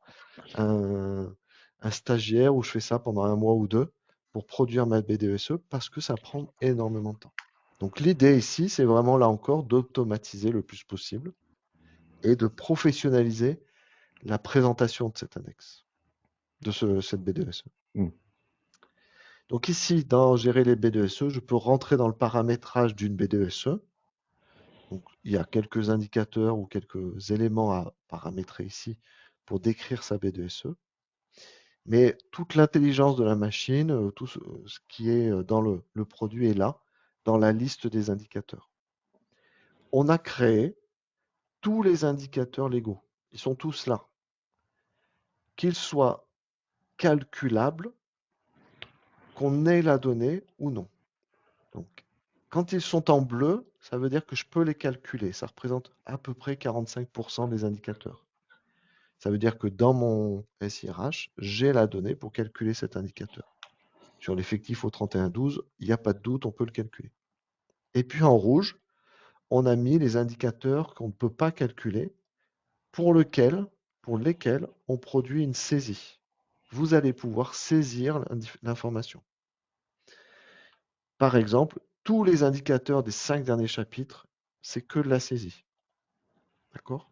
un stagiaire où je fais ça pendant un mois ou deux pour produire ma BDSE parce que ça prend énormément de temps. Donc l'idée ici, c'est vraiment là encore d'automatiser le plus possible et de professionnaliser la présentation de cette annexe, cette BDSE. Mm. Donc ici, dans gérer les BDSE, je peux rentrer dans le paramétrage d'une BDSE. Donc il y a quelques indicateurs ou quelques éléments à paramétrer ici pour décrire sa BDSE. Mais toute l'intelligence de la machine, tout ce qui est dans le produit est là, dans la liste des indicateurs. On a créé tous les indicateurs légaux. Ils sont tous là. Qu'ils soient calculables, qu'on ait la donnée ou non. Donc, quand ils sont en bleu, ça veut dire que je peux les calculer. Ça représente à peu près 45% des indicateurs. Ça veut dire que dans mon SIRH, j'ai la donnée pour calculer cet indicateur. Sur l'effectif au 31-12, il n'y a pas de doute, on peut le calculer. Et puis en rouge, on a mis les indicateurs qu'on ne peut pas calculer, pour lesquels on produit une saisie. Vous allez pouvoir saisir l'information. Par exemple, tous les indicateurs des 5 derniers chapitres, c'est que de la saisie. D'accord?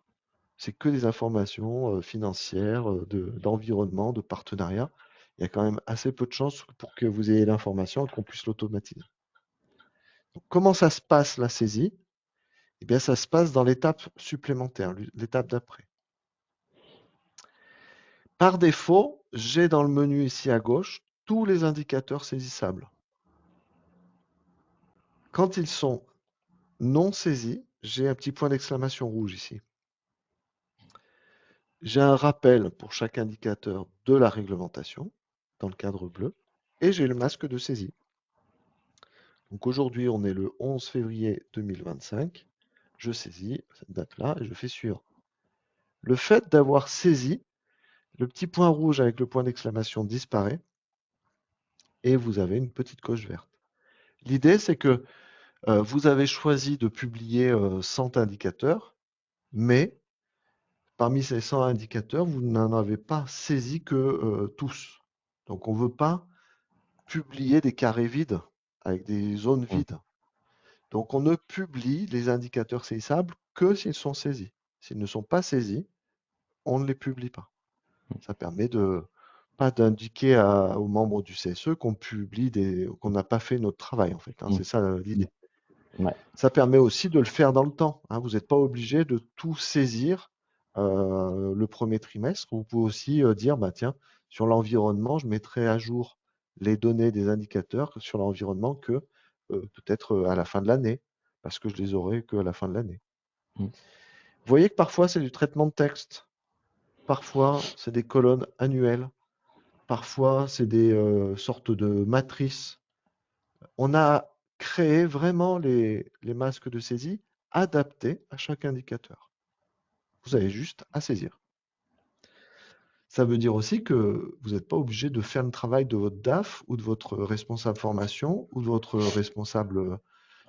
C'est que des informations financières, d'environnement, de partenariat. Il y a quand même assez peu de chances pour que vous ayez l'information et qu'on puisse l'automatiser. Donc, comment ça se passe la saisie? Eh bien, ça se passe dans l'étape supplémentaire, l'étape d'après. Par défaut, j'ai dans le menu ici à gauche tous les indicateurs saisissables. Quand ils sont non saisis, j'ai un petit point d'exclamation rouge ici. J'ai un rappel pour chaque indicateur de la réglementation dans le cadre bleu et j'ai le masque de saisie. Donc aujourd'hui, on est le 11 février 2025. Je saisis cette date-là et je fais suivre. Le fait d'avoir saisi, le petit point rouge avec le point d'exclamation disparaît et vous avez une petite coche verte. L'idée, c'est que vous avez choisi de publier 100 indicateurs, mais parmi ces 100 indicateurs, vous n'en avez pas saisi que tous. Donc on ne veut pas publier des carrés vides avec des zones Mm. vides. Donc on ne publie les indicateurs saisissables que s'ils sont saisis. S'ils ne sont pas saisis, on ne les publie pas. Ça permet de pas d'indiquer aux membres du CSE qu'on n'a pas fait notre travail en fait, hein. Mm. C'est ça l'idée. Ouais. Ça permet aussi de le faire dans le temps, hein. Vous n'êtes pas obligé de tout saisir le premier trimestre. Vous pouvez aussi dire, bah tiens, sur l'environnement, je mettrai à jour les données des indicateurs sur l'environnement que peut-être à la fin de l'année, parce que je les aurai qu'à la fin de l'année. Mm. Vous voyez que parfois c'est du traitement de texte, parfois c'est des colonnes annuelles, parfois c'est des sortes de matrices. On a créé vraiment les masques de saisie adaptés à chaque indicateur. Vous avez juste à saisir. Ça veut dire aussi que vous n'êtes pas obligé de faire le travail de votre DAF ou de votre responsable formation ou de votre responsable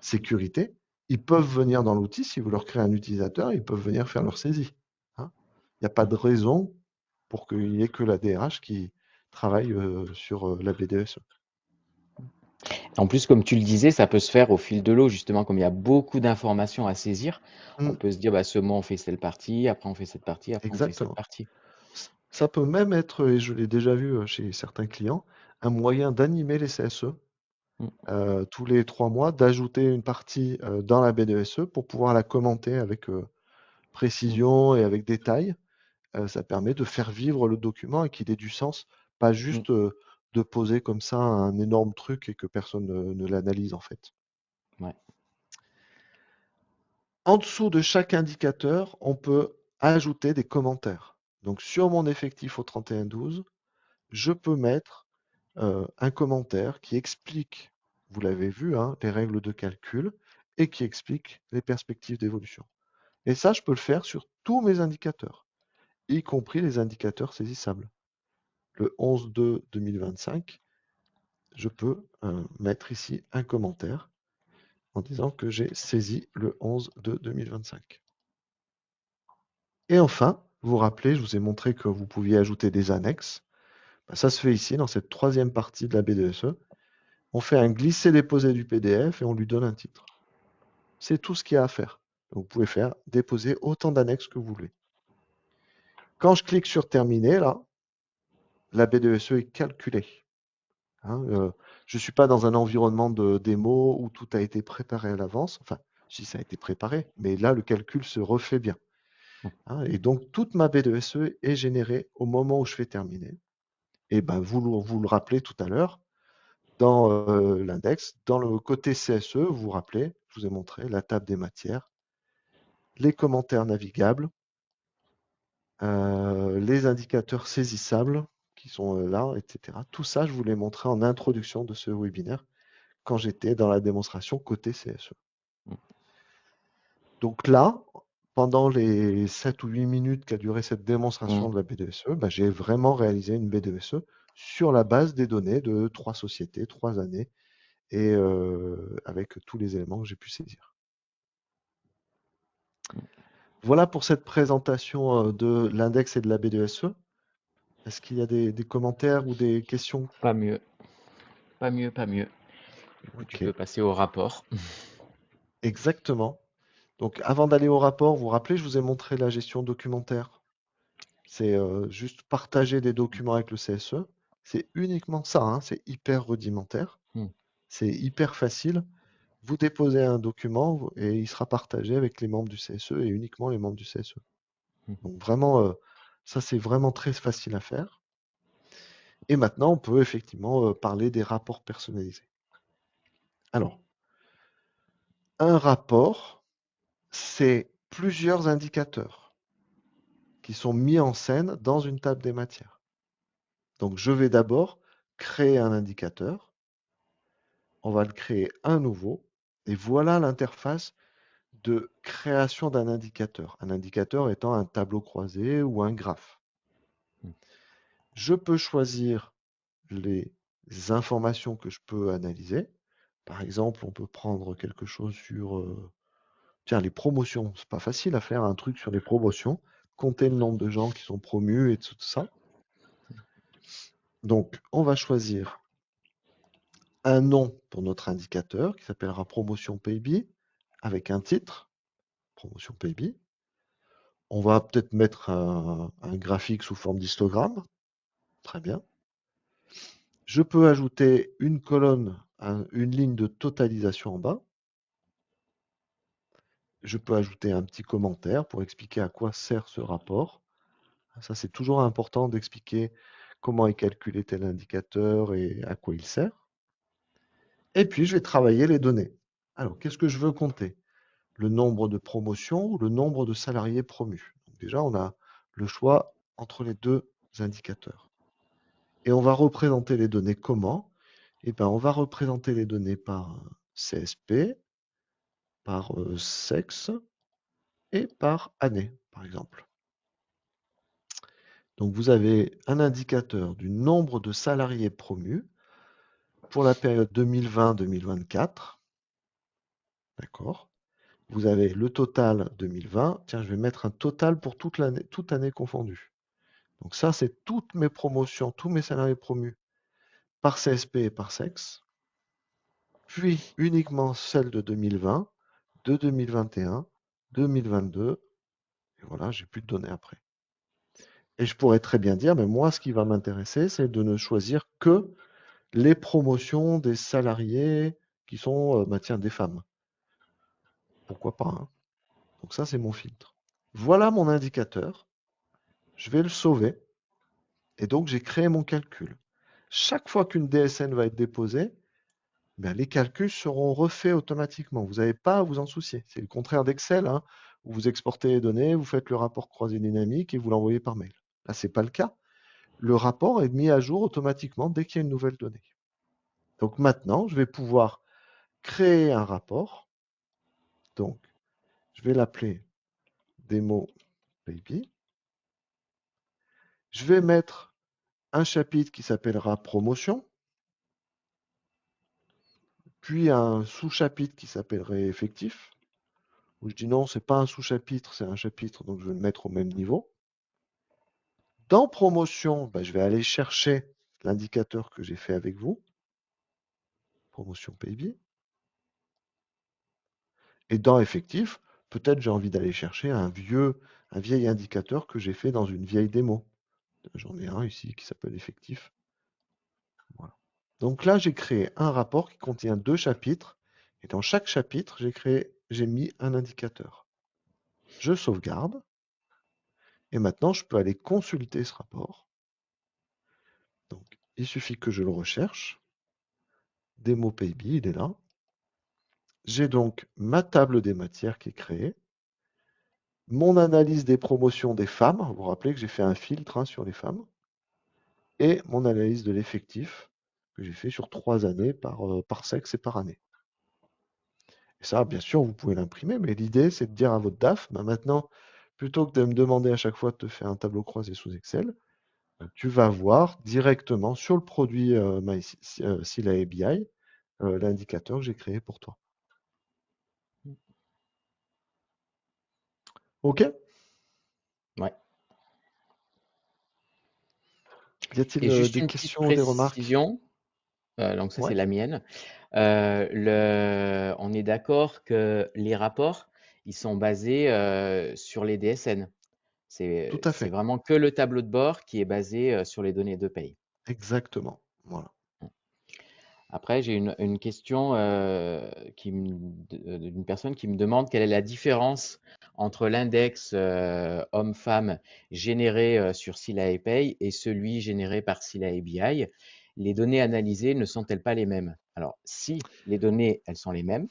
sécurité. Ils peuvent venir dans l'outil, si vous leur créez un utilisateur, ils peuvent venir faire leur saisie, hein. Il n'y a pas de raison pour qu'il n'y ait que la DRH qui travaille sur la BDSE. En plus, comme tu le disais, ça peut se faire au fil de l'eau, justement, comme il y a beaucoup d'informations à saisir, on Mm, peut se dire, bah, ce mois, on fait cette partie, après on fait cette partie, après on fait cette exactement. partie. Ça peut même être, et je l'ai déjà vu chez certains clients, un moyen d'animer les CSE Mm. tous les 3 mois, d'ajouter une partie dans la BDSE pour pouvoir la commenter avec Mm. précision et avec détail. Ça permet de faire vivre le document et qu'il ait du sens, pas Mm. juste de poser comme ça un énorme truc et que personne ne l'analyse en fait. Ouais. En dessous de chaque indicateur, on peut ajouter des commentaires. Donc sur mon effectif au 31-12, je peux mettre un commentaire qui explique, vous l'avez vu, hein, les règles de calcul et qui explique les perspectives d'évolution. Et ça, je peux le faire sur tous mes indicateurs. y compris les indicateurs saisissables. Le 11/2/2025, je peux mettre ici un commentaire en disant que j'ai saisi le 11/2/2025. Et enfin, vous vous rappelez, je vous ai montré que vous pouviez ajouter des annexes. Ben, ça se fait ici, dans cette troisième partie de la BDSE. On fait un glisser-déposer du PDF et on lui donne un titre. C'est tout ce qu'il y a à faire. Donc, vous pouvez faire déposer autant d'annexes que vous voulez. Quand je clique sur terminer, là, la BDSE est calculée. Hein, je ne suis pas dans un environnement de démo où tout a été préparé à l'avance. Enfin, si ça a été préparé, mais là, le calcul se refait bien. Hein, et donc, toute ma BDSE est générée au moment où je fais terminer. Et ben, vous le rappelez tout à l'heure, dans l'index, dans le côté CSE, vous vous rappelez, je vous ai montré la table des matières, les commentaires navigables, les indicateurs saisissables qui sont là, etc. Tout ça, je vous l'ai montré en introduction de ce webinaire quand j'étais dans la démonstration côté CSE. Donc là, pendant les 7 ou 8 minutes qu'a duré cette démonstration de la BDSE, bah, j'ai vraiment réalisé une BDSE sur la base des données de 3 sociétés, 3 années, et avec tous les éléments que j'ai pu saisir. Voilà pour cette présentation de l'index et de la BDSE. Est-ce qu'il y a des commentaires ou des questions? Pas mieux, pas mieux, pas mieux. Du coup, tu Ok, peux passer au rapport. exactement. Donc avant d'aller au rapport, vous vous rappelez, je vous ai montré la gestion documentaire. C'est juste partager des documents avec le CSE. C'est uniquement ça, hein, c'est hyper rudimentaire. Hmm. C'est hyper facile. Vous déposez un document et il sera partagé avec les membres du CSE et uniquement les membres du CSE. Hmm. Donc vraiment, ça c'est vraiment très facile à faire. Et maintenant, on peut effectivement parler des rapports personnalisés. Alors, un rapport, c'est plusieurs indicateurs qui sont mis en scène dans une table des matières. Donc, je vais d'abord créer un indicateur. On va le créer un nouveau. Et voilà l'interface de création d'un indicateur. Un indicateur étant un tableau croisé ou un graphe. Je peux choisir les informations que je peux analyser. Par exemple, on peut prendre quelque chose sur tiens, les promotions. C'est pas facile à faire un truc sur les promotions. Compter le nombre de gens qui sont promus et tout ça. Donc, on va choisir un nom pour notre indicateur qui s'appellera promotion PayB avec un titre, promotion PayB. On va peut-être mettre un graphique sous forme d'histogramme. Très bien. Je peux ajouter une colonne, une ligne de totalisation en bas. Je peux ajouter un petit commentaire pour expliquer à quoi sert ce rapport. Ça, c'est toujours important d'expliquer comment est calculé tel indicateur et à quoi il sert. Et puis, je vais travailler les données. Alors, qu'est-ce que je veux compter? Le nombre de promotions ou le nombre de salariés promus. Donc déjà, on a le choix entre les deux indicateurs. Et on va représenter les données comment? Eh bien, on va représenter les données par CSP, par sexe et par année, par exemple. Donc, vous avez un indicateur du nombre de salariés promus pour la période 2020-2024. D'accord? Vous avez le total 2020. Tiens, je vais mettre un total pour toute année confondue. Donc ça, c'est toutes mes promotions, tous mes salariés promus par CSP et par sexe. Puis uniquement celles de 2020, de 2021, 2022. Et voilà, j'ai plus de données après. Et je pourrais très bien dire, mais moi, ce qui va m'intéresser, c'est de ne choisir que les promotions des salariés qui sont, bah tiens, des femmes. Pourquoi pas, hein? Donc ça, c'est mon filtre. Voilà mon indicateur. Je vais le sauver. Et donc, j'ai créé mon calcul. Chaque fois qu'une DSN va être déposée, ben, les calculs seront refaits automatiquement. Vous n'avez pas à vous en soucier. C'est le contraire d'Excel, hein, où vous exportez les données, vous faites le rapport croisé dynamique et vous l'envoyez par mail. Là, ce n'est pas le cas. Le rapport est mis à jour automatiquement dès qu'il y a une nouvelle donnée. Donc maintenant, je vais pouvoir créer un rapport. Donc, je vais l'appeler Demo Baby. Je vais mettre un chapitre qui s'appellera promotion, puis un sous-chapitre qui s'appellerait effectif. Où je dis non, c'est pas un sous-chapitre, c'est un chapitre, donc je vais le mettre au même niveau. Dans promotion, bah, je vais aller chercher l'indicateur que j'ai fait avec vous, promotion PIB. Et dans effectif, peut-être j'ai envie d'aller chercher un vieil indicateur que j'ai fait dans une vieille démo. J'en ai un ici qui s'appelle effectif. Voilà. Donc là, j'ai créé un rapport qui contient 2 chapitres. Et dans chaque chapitre, j'ai mis un indicateur. Je sauvegarde. Et maintenant, je peux aller consulter ce rapport. Donc, il suffit que je le recherche. Démo PIB, il est là. J'ai donc ma table des matières qui est créée. Mon analyse des promotions des femmes. Vous vous rappelez que j'ai fait un filtre hein, sur les femmes. Et mon analyse de l'effectif que j'ai fait sur 3 années par sexe et par année. Et ça, bien sûr, vous pouvez l'imprimer, mais l'idée, c'est de dire à votre DAF, bah maintenant, plutôt que de me demander à chaque fois de te faire un tableau croisé sous Excel, tu vas voir directement sur le produit Sila ABI l'indicateur que j'ai créé pour toi. OK? Ouais. Y a-t-il Et juste des une petite questions, des remarques? précision, donc ça c'est Ouais, la mienne. On est d'accord que les rapports, ils sont basés sur les DSN. tout à C'est fait. vraiment que le tableau de bord qui est basé sur les données de paye. Exactement. Voilà. Après, j'ai une question d'une personne qui me demande quelle est la différence entre l'index homme-femme généré sur Scylla et Pay et celui généré par Scylla et BI. Les données analysées ne sont-elles pas les mêmes? Alors, si les données, elles sont les mêmes,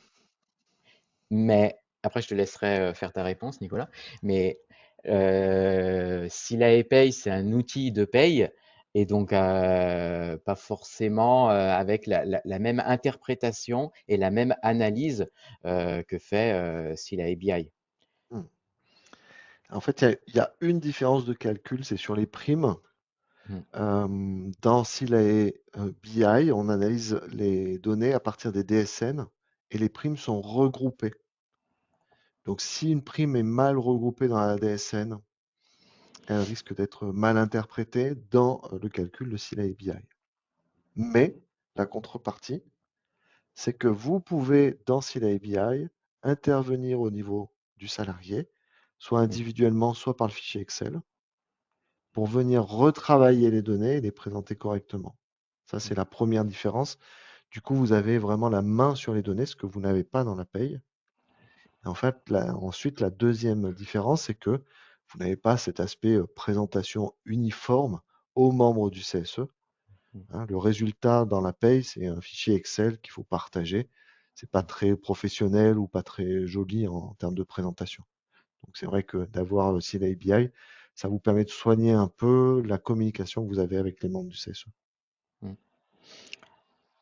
mais après, je te laisserai faire ta réponse, Nicolas. Mais Scylla et Pay, c'est un outil de paye et donc pas forcément avec la même interprétation et la même analyse que fait Scylla et BI. Hmm. En fait, il y a une différence de calcul, c'est sur les primes. Hmm, Dans Silae BI, on analyse les données à partir des DSN et les primes sont regroupées. Donc, si une prime est mal regroupée dans la DSN, elle risque d'être mal interprétée dans le calcul de Silae BI. Mais la contrepartie, c'est que vous pouvez, dans Silae BI, intervenir au niveau du salarié, soit hmm, individuellement, soit par le fichier Excel, pour venir retravailler les données et les présenter correctement. Ça, hmm, c'est la première différence. Du coup, vous avez vraiment la main sur les données, ce que vous n'avez pas dans la paye. Et en fait, ensuite, la deuxième différence, c'est que vous n'avez pas cet aspect présentation uniforme aux membres du CSE. hmm, Hein. Le résultat dans la paye, c'est un fichier Excel qu'il faut partager. C'est pas hmm, très professionnel ou pas très joli en termes de présentation. Donc c'est vrai que d'avoir aussi l'API, ça vous permet de soigner un peu la communication que vous avez avec les membres du CSE. hmm.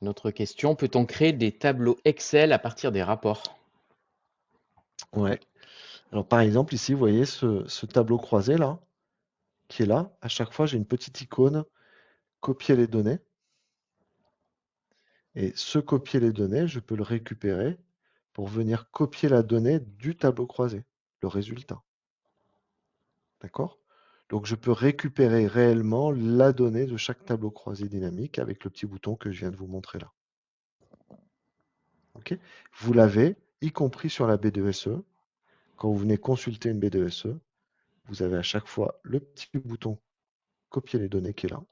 Une autre question, peut-on créer des tableaux Excel à partir des rapports? Ouais. Alors par exemple, ici, vous voyez ce tableau croisé là, qui est là. À chaque fois, j'ai une petite icône, copier les données. Et ce copier les données, je peux le récupérer pour venir copier la donnée du tableau croisé, le résultat. D'accord? Donc je peux récupérer réellement la donnée de chaque tableau croisé dynamique avec le petit bouton que je viens de vous montrer là. Ok? Vous l'avez, y compris sur la B2SE. Quand vous venez consulter une B2SE, vous avez à chaque fois le petit bouton copier les données qui est là.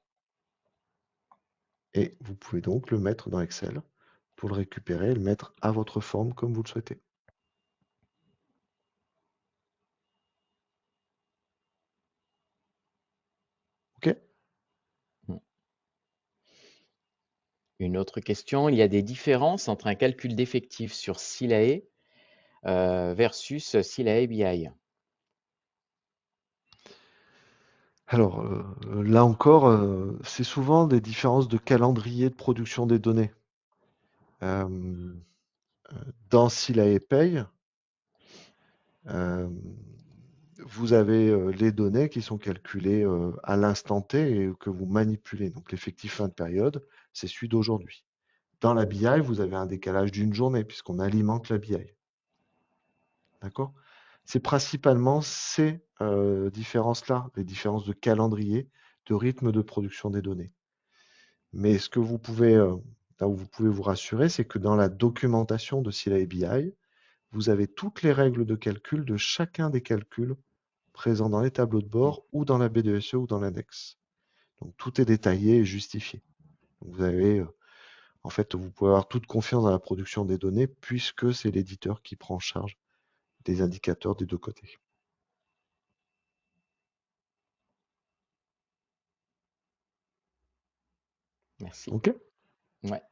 Et vous pouvez donc le mettre dans Excel pour le récupérer et le mettre à votre forme comme vous le souhaitez. Ok? Hmm. Une autre question, il y a des différences entre un calcul d'effectifs sur Silae versus Silae BI. Alors là encore, c'est souvent des différences de calendrier de production des données. Euh, dans Silae Pay, euh, vous avez les données qui sont calculées à l'instant T et que vous manipulez. Donc l'effectif fin de période, c'est celui d'aujourd'hui. Dans la BI, vous avez un décalage d'une journée puisqu'on alimente la BI. D'accord? C'est principalement ces différences-là, les différences de calendrier, de rythme de production des données. Mais ce que vous pouvez, là où vous pouvez vous rassurer, c'est que dans la documentation de Sila BI, vous avez toutes les règles de calcul de chacun des calculs présents dans les tableaux de Mm. bord ou dans la BDSE ou dans l'index. Donc tout est détaillé et justifié. Donc, vous avez, en fait, vous pouvez avoir toute confiance dans la production des données puisque c'est l'éditeur qui prend en charge des indicateurs des deux côtés. Merci. OK? Ouais.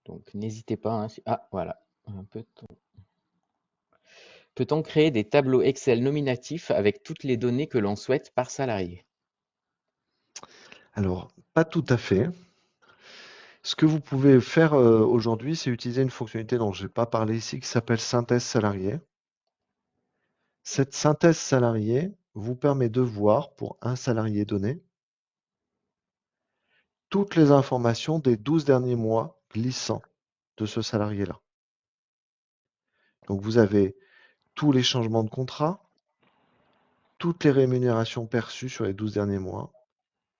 Donc n'hésitez pas, hein, ah voilà. Peut-on créer des tableaux Excel nominatifs avec toutes les données que l'on souhaite par salarié? Alors, pas tout à fait. Ce que vous pouvez faire aujourd'hui, c'est utiliser une fonctionnalité dont je n'ai pas parlé ici qui s'appelle synthèse salariée. Cette synthèse salariée vous permet de voir pour un salarié donné toutes les informations des 12 derniers mois glissants de ce salarié-là. Donc vous avez tous les changements de contrat, toutes les rémunérations perçues sur les 12 derniers mois,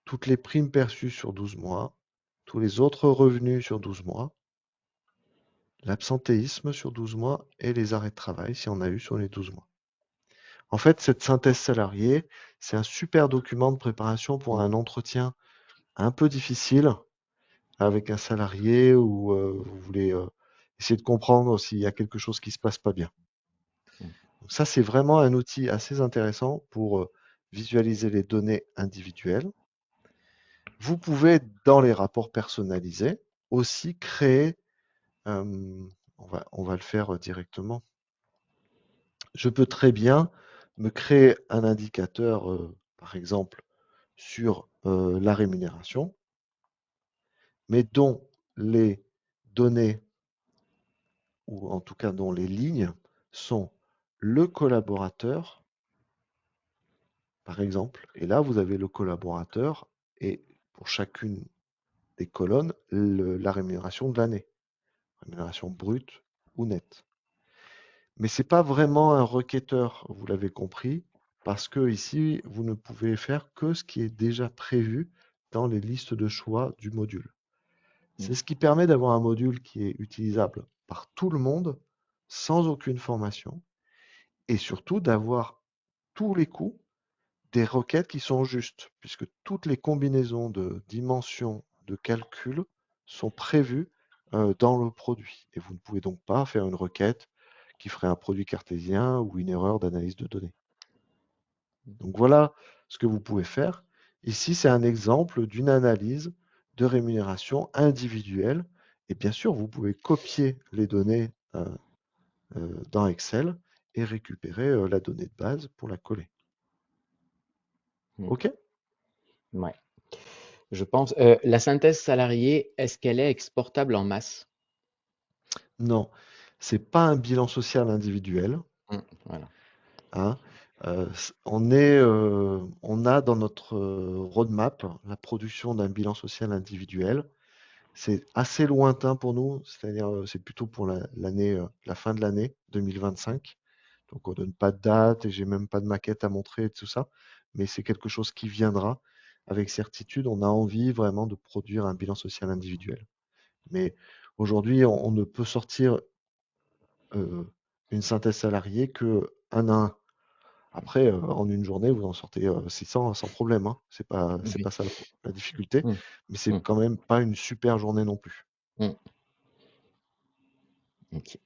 toutes les primes perçues sur 12 mois, tous les autres revenus sur 12 mois, l'absentéisme sur 12 mois et les arrêts de travail si on a eu sur les 12 mois. En fait, cette synthèse salariée, c'est un super document de préparation pour Mm. un entretien un peu difficile avec un salarié où vous voulez essayer de comprendre s'il y a quelque chose qui se passe pas bien. Mm. Donc ça, c'est vraiment un outil assez intéressant pour visualiser les données individuelles. Vous pouvez, dans les rapports personnalisés, aussi créer, on va le faire directement. Je peux très bien me créer un indicateur, par exemple, sur la rémunération, mais dont les données, ou en tout cas dont les lignes, sont le collaborateur, par exemple. Et là, vous avez le collaborateur et pour chacune des colonnes, la rémunération de l'année, rémunération brute ou nette. Mais ce n'est pas vraiment un requêteur, vous l'avez compris, parce que ici, vous ne pouvez faire que ce qui est déjà prévu dans les listes de choix du module. Mm. C'est ce qui permet d'avoir un module qui est utilisable par tout le monde, sans aucune formation, et surtout d'avoir tous les coups des requêtes qui sont justes, puisque toutes les combinaisons de dimensions de calcul sont prévues dans le produit. Et vous ne pouvez donc pas faire une requête qui ferait un produit cartésien ou une erreur d'analyse de données. Donc voilà ce que vous pouvez faire. Ici, c'est un exemple d'une analyse de rémunération individuelle. Et bien sûr, vous pouvez copier les données dans Excel et récupérer la donnée de base pour la coller. Mm. OK? Ouais. Je pense, la synthèse salariée, est-ce qu'elle est exportable en masse? Non, c'est pas un bilan social individuel, Mm. Voilà. hein. On a dans notre roadmap la production d'un bilan social individuel. C'est assez lointain pour nous, c'est-à-dire c'est plutôt pour l'année, la fin de l'année 2025. Donc on donne pas de date et j'ai même pas de maquette à montrer et tout ça, mais c'est quelque chose qui viendra avec certitude. On a envie vraiment de produire un bilan social individuel. Mais aujourd'hui, on ne peut sortir une synthèse salariée que un à un. Après, en une journée, vous en sortez 600 sans problème, hein. C'est Oui. pas ça la difficulté, Mm. mais c'est Mm. quand même pas une super journée non plus. Mm. Ok.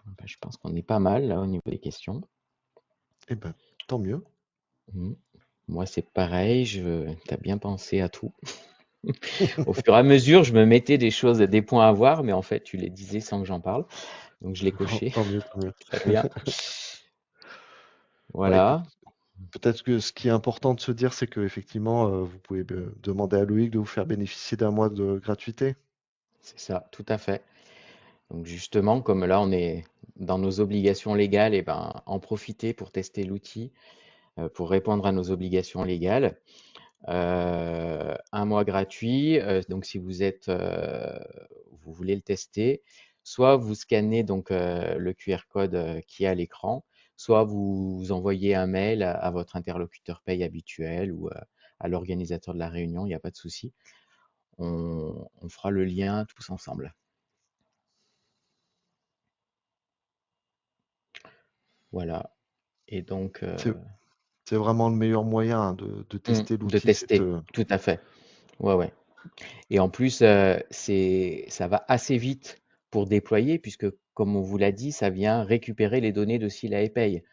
Ben, je pense qu'on est pas mal là au niveau des questions. Eh ben, tant mieux. Mm. Moi, c'est pareil, t'as bien pensé à tout. Au fur et à mesure, je me mettais des choses, des points à voir, mais en fait, tu les disais sans que j'en parle. Donc, je l'ai coché. Tant mieux, tant mieux. Très bien. Bah, écoute, Voilà, peut-être que ce qui est important de se dire, c'est qu'effectivement, vous pouvez demander à Loïc de vous faire bénéficier d'un mois de gratuité. c'est ça, tout à fait. Donc justement, comme là on est dans nos obligations légales, et ben en profiter pour tester l'outil, pour répondre à nos obligations légales. Un mois gratuit. Donc si vous voulez le tester, soit vous scannez donc le QR code qui est à l'écran, soit vous envoyez un mail à votre interlocuteur paye habituel ou à l'organisateur de la réunion, il n'y a pas de souci. On fera le lien tous ensemble. Voilà. Et donc, C'est c'est vraiment le meilleur moyen hein, de tester de l'outil, c'est tester, tout à fait. Ouais, ouais. Et en plus, ça va assez vite pour déployer, puisque, comme on vous l'a dit, ça vient récupérer les données de Sila et Paye.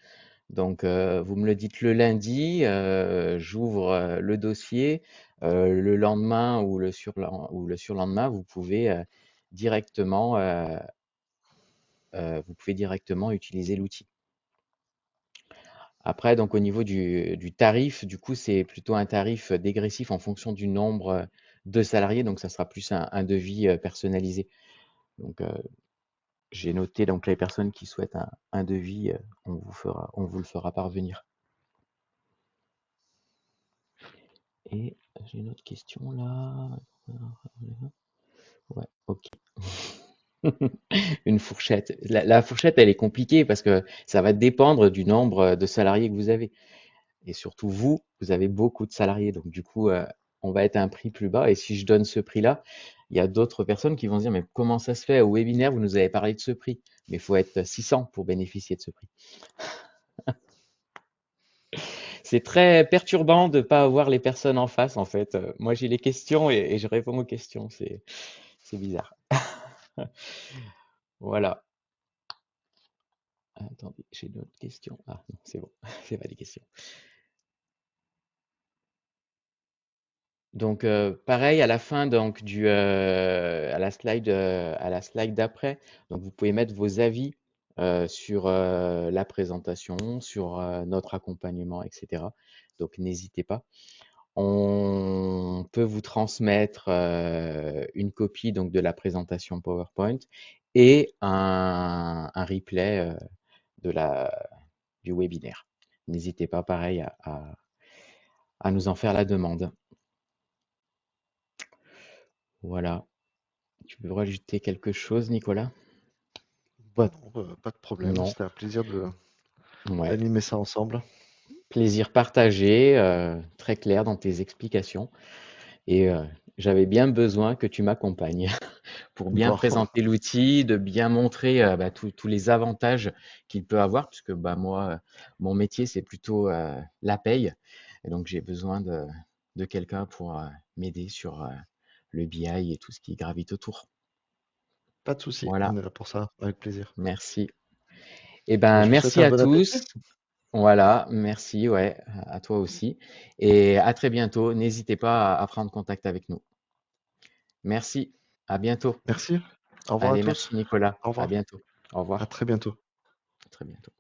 Donc, vous me le dites le lundi, j'ouvre le dossier. Le lendemain ou le surlendemain, directement, vous pouvez directement utiliser l'outil. Après, donc au niveau du tarif, du coup, c'est plutôt un tarif dégressif en fonction du nombre de salariés. Donc, ça sera plus un devis personnalisé. Donc, j'ai noté donc les personnes qui souhaitent un devis, on vous le fera parvenir. Et j'ai une autre question là. Ouais, ok. Une fourchette. La fourchette, elle est compliquée parce que ça va dépendre du nombre de salariés que vous avez. Et surtout, vous avez beaucoup de salariés. Donc, du coup, on va être à un prix plus bas. Et si je donne ce prix-là, il y a d'autres personnes qui vont se dire, mais comment ça se fait? Au webinaire, vous nous avez parlé de ce prix. Mais il faut être 600 pour bénéficier de ce prix. C'est très perturbant de ne pas avoir les personnes en face, en fait. Moi, j'ai les questions et je réponds aux questions. C'est bizarre. Voilà. Attendez, j'ai une autre question. Ah non, c'est bon. C'est pas des questions. Donc, pareil, à la fin donc, à la slide d'après, donc vous pouvez mettre vos avis sur la présentation, sur notre accompagnement, etc. Donc, n'hésitez pas. On peut vous transmettre une copie donc, de la présentation PowerPoint et un replay de du webinaire. N'hésitez pas, pareil, à nous en faire la demande. Voilà. Tu veux rajouter quelque chose, Nicolas? Bah non, pas de problème. Non. C'était un plaisir Ouais. d'animer ça ensemble. Plaisir partagé, très clair dans tes explications. Et j'avais bien besoin que tu m'accompagnes pour bien Bon, présenter l'outil, de bien montrer tous les avantages qu'il peut avoir, puisque bah, moi, mon métier, c'est plutôt la paye. Et donc, j'ai besoin de quelqu'un pour m'aider sur le BI et tout ce qui gravite autour. pas de souci, Voilà. on est là pour ça, avec plaisir. Merci. Eh Bah, ben, je vous souhaite merci un à bon appétit. tous. Voilà, merci, ouais, à toi aussi. Et à très bientôt. N'hésitez pas à prendre contact avec nous. Merci, à bientôt. Merci. Au revoir à Allez, tous. merci Nicolas. Au À revoir. bientôt. Au À revoir. très bientôt. À très bientôt.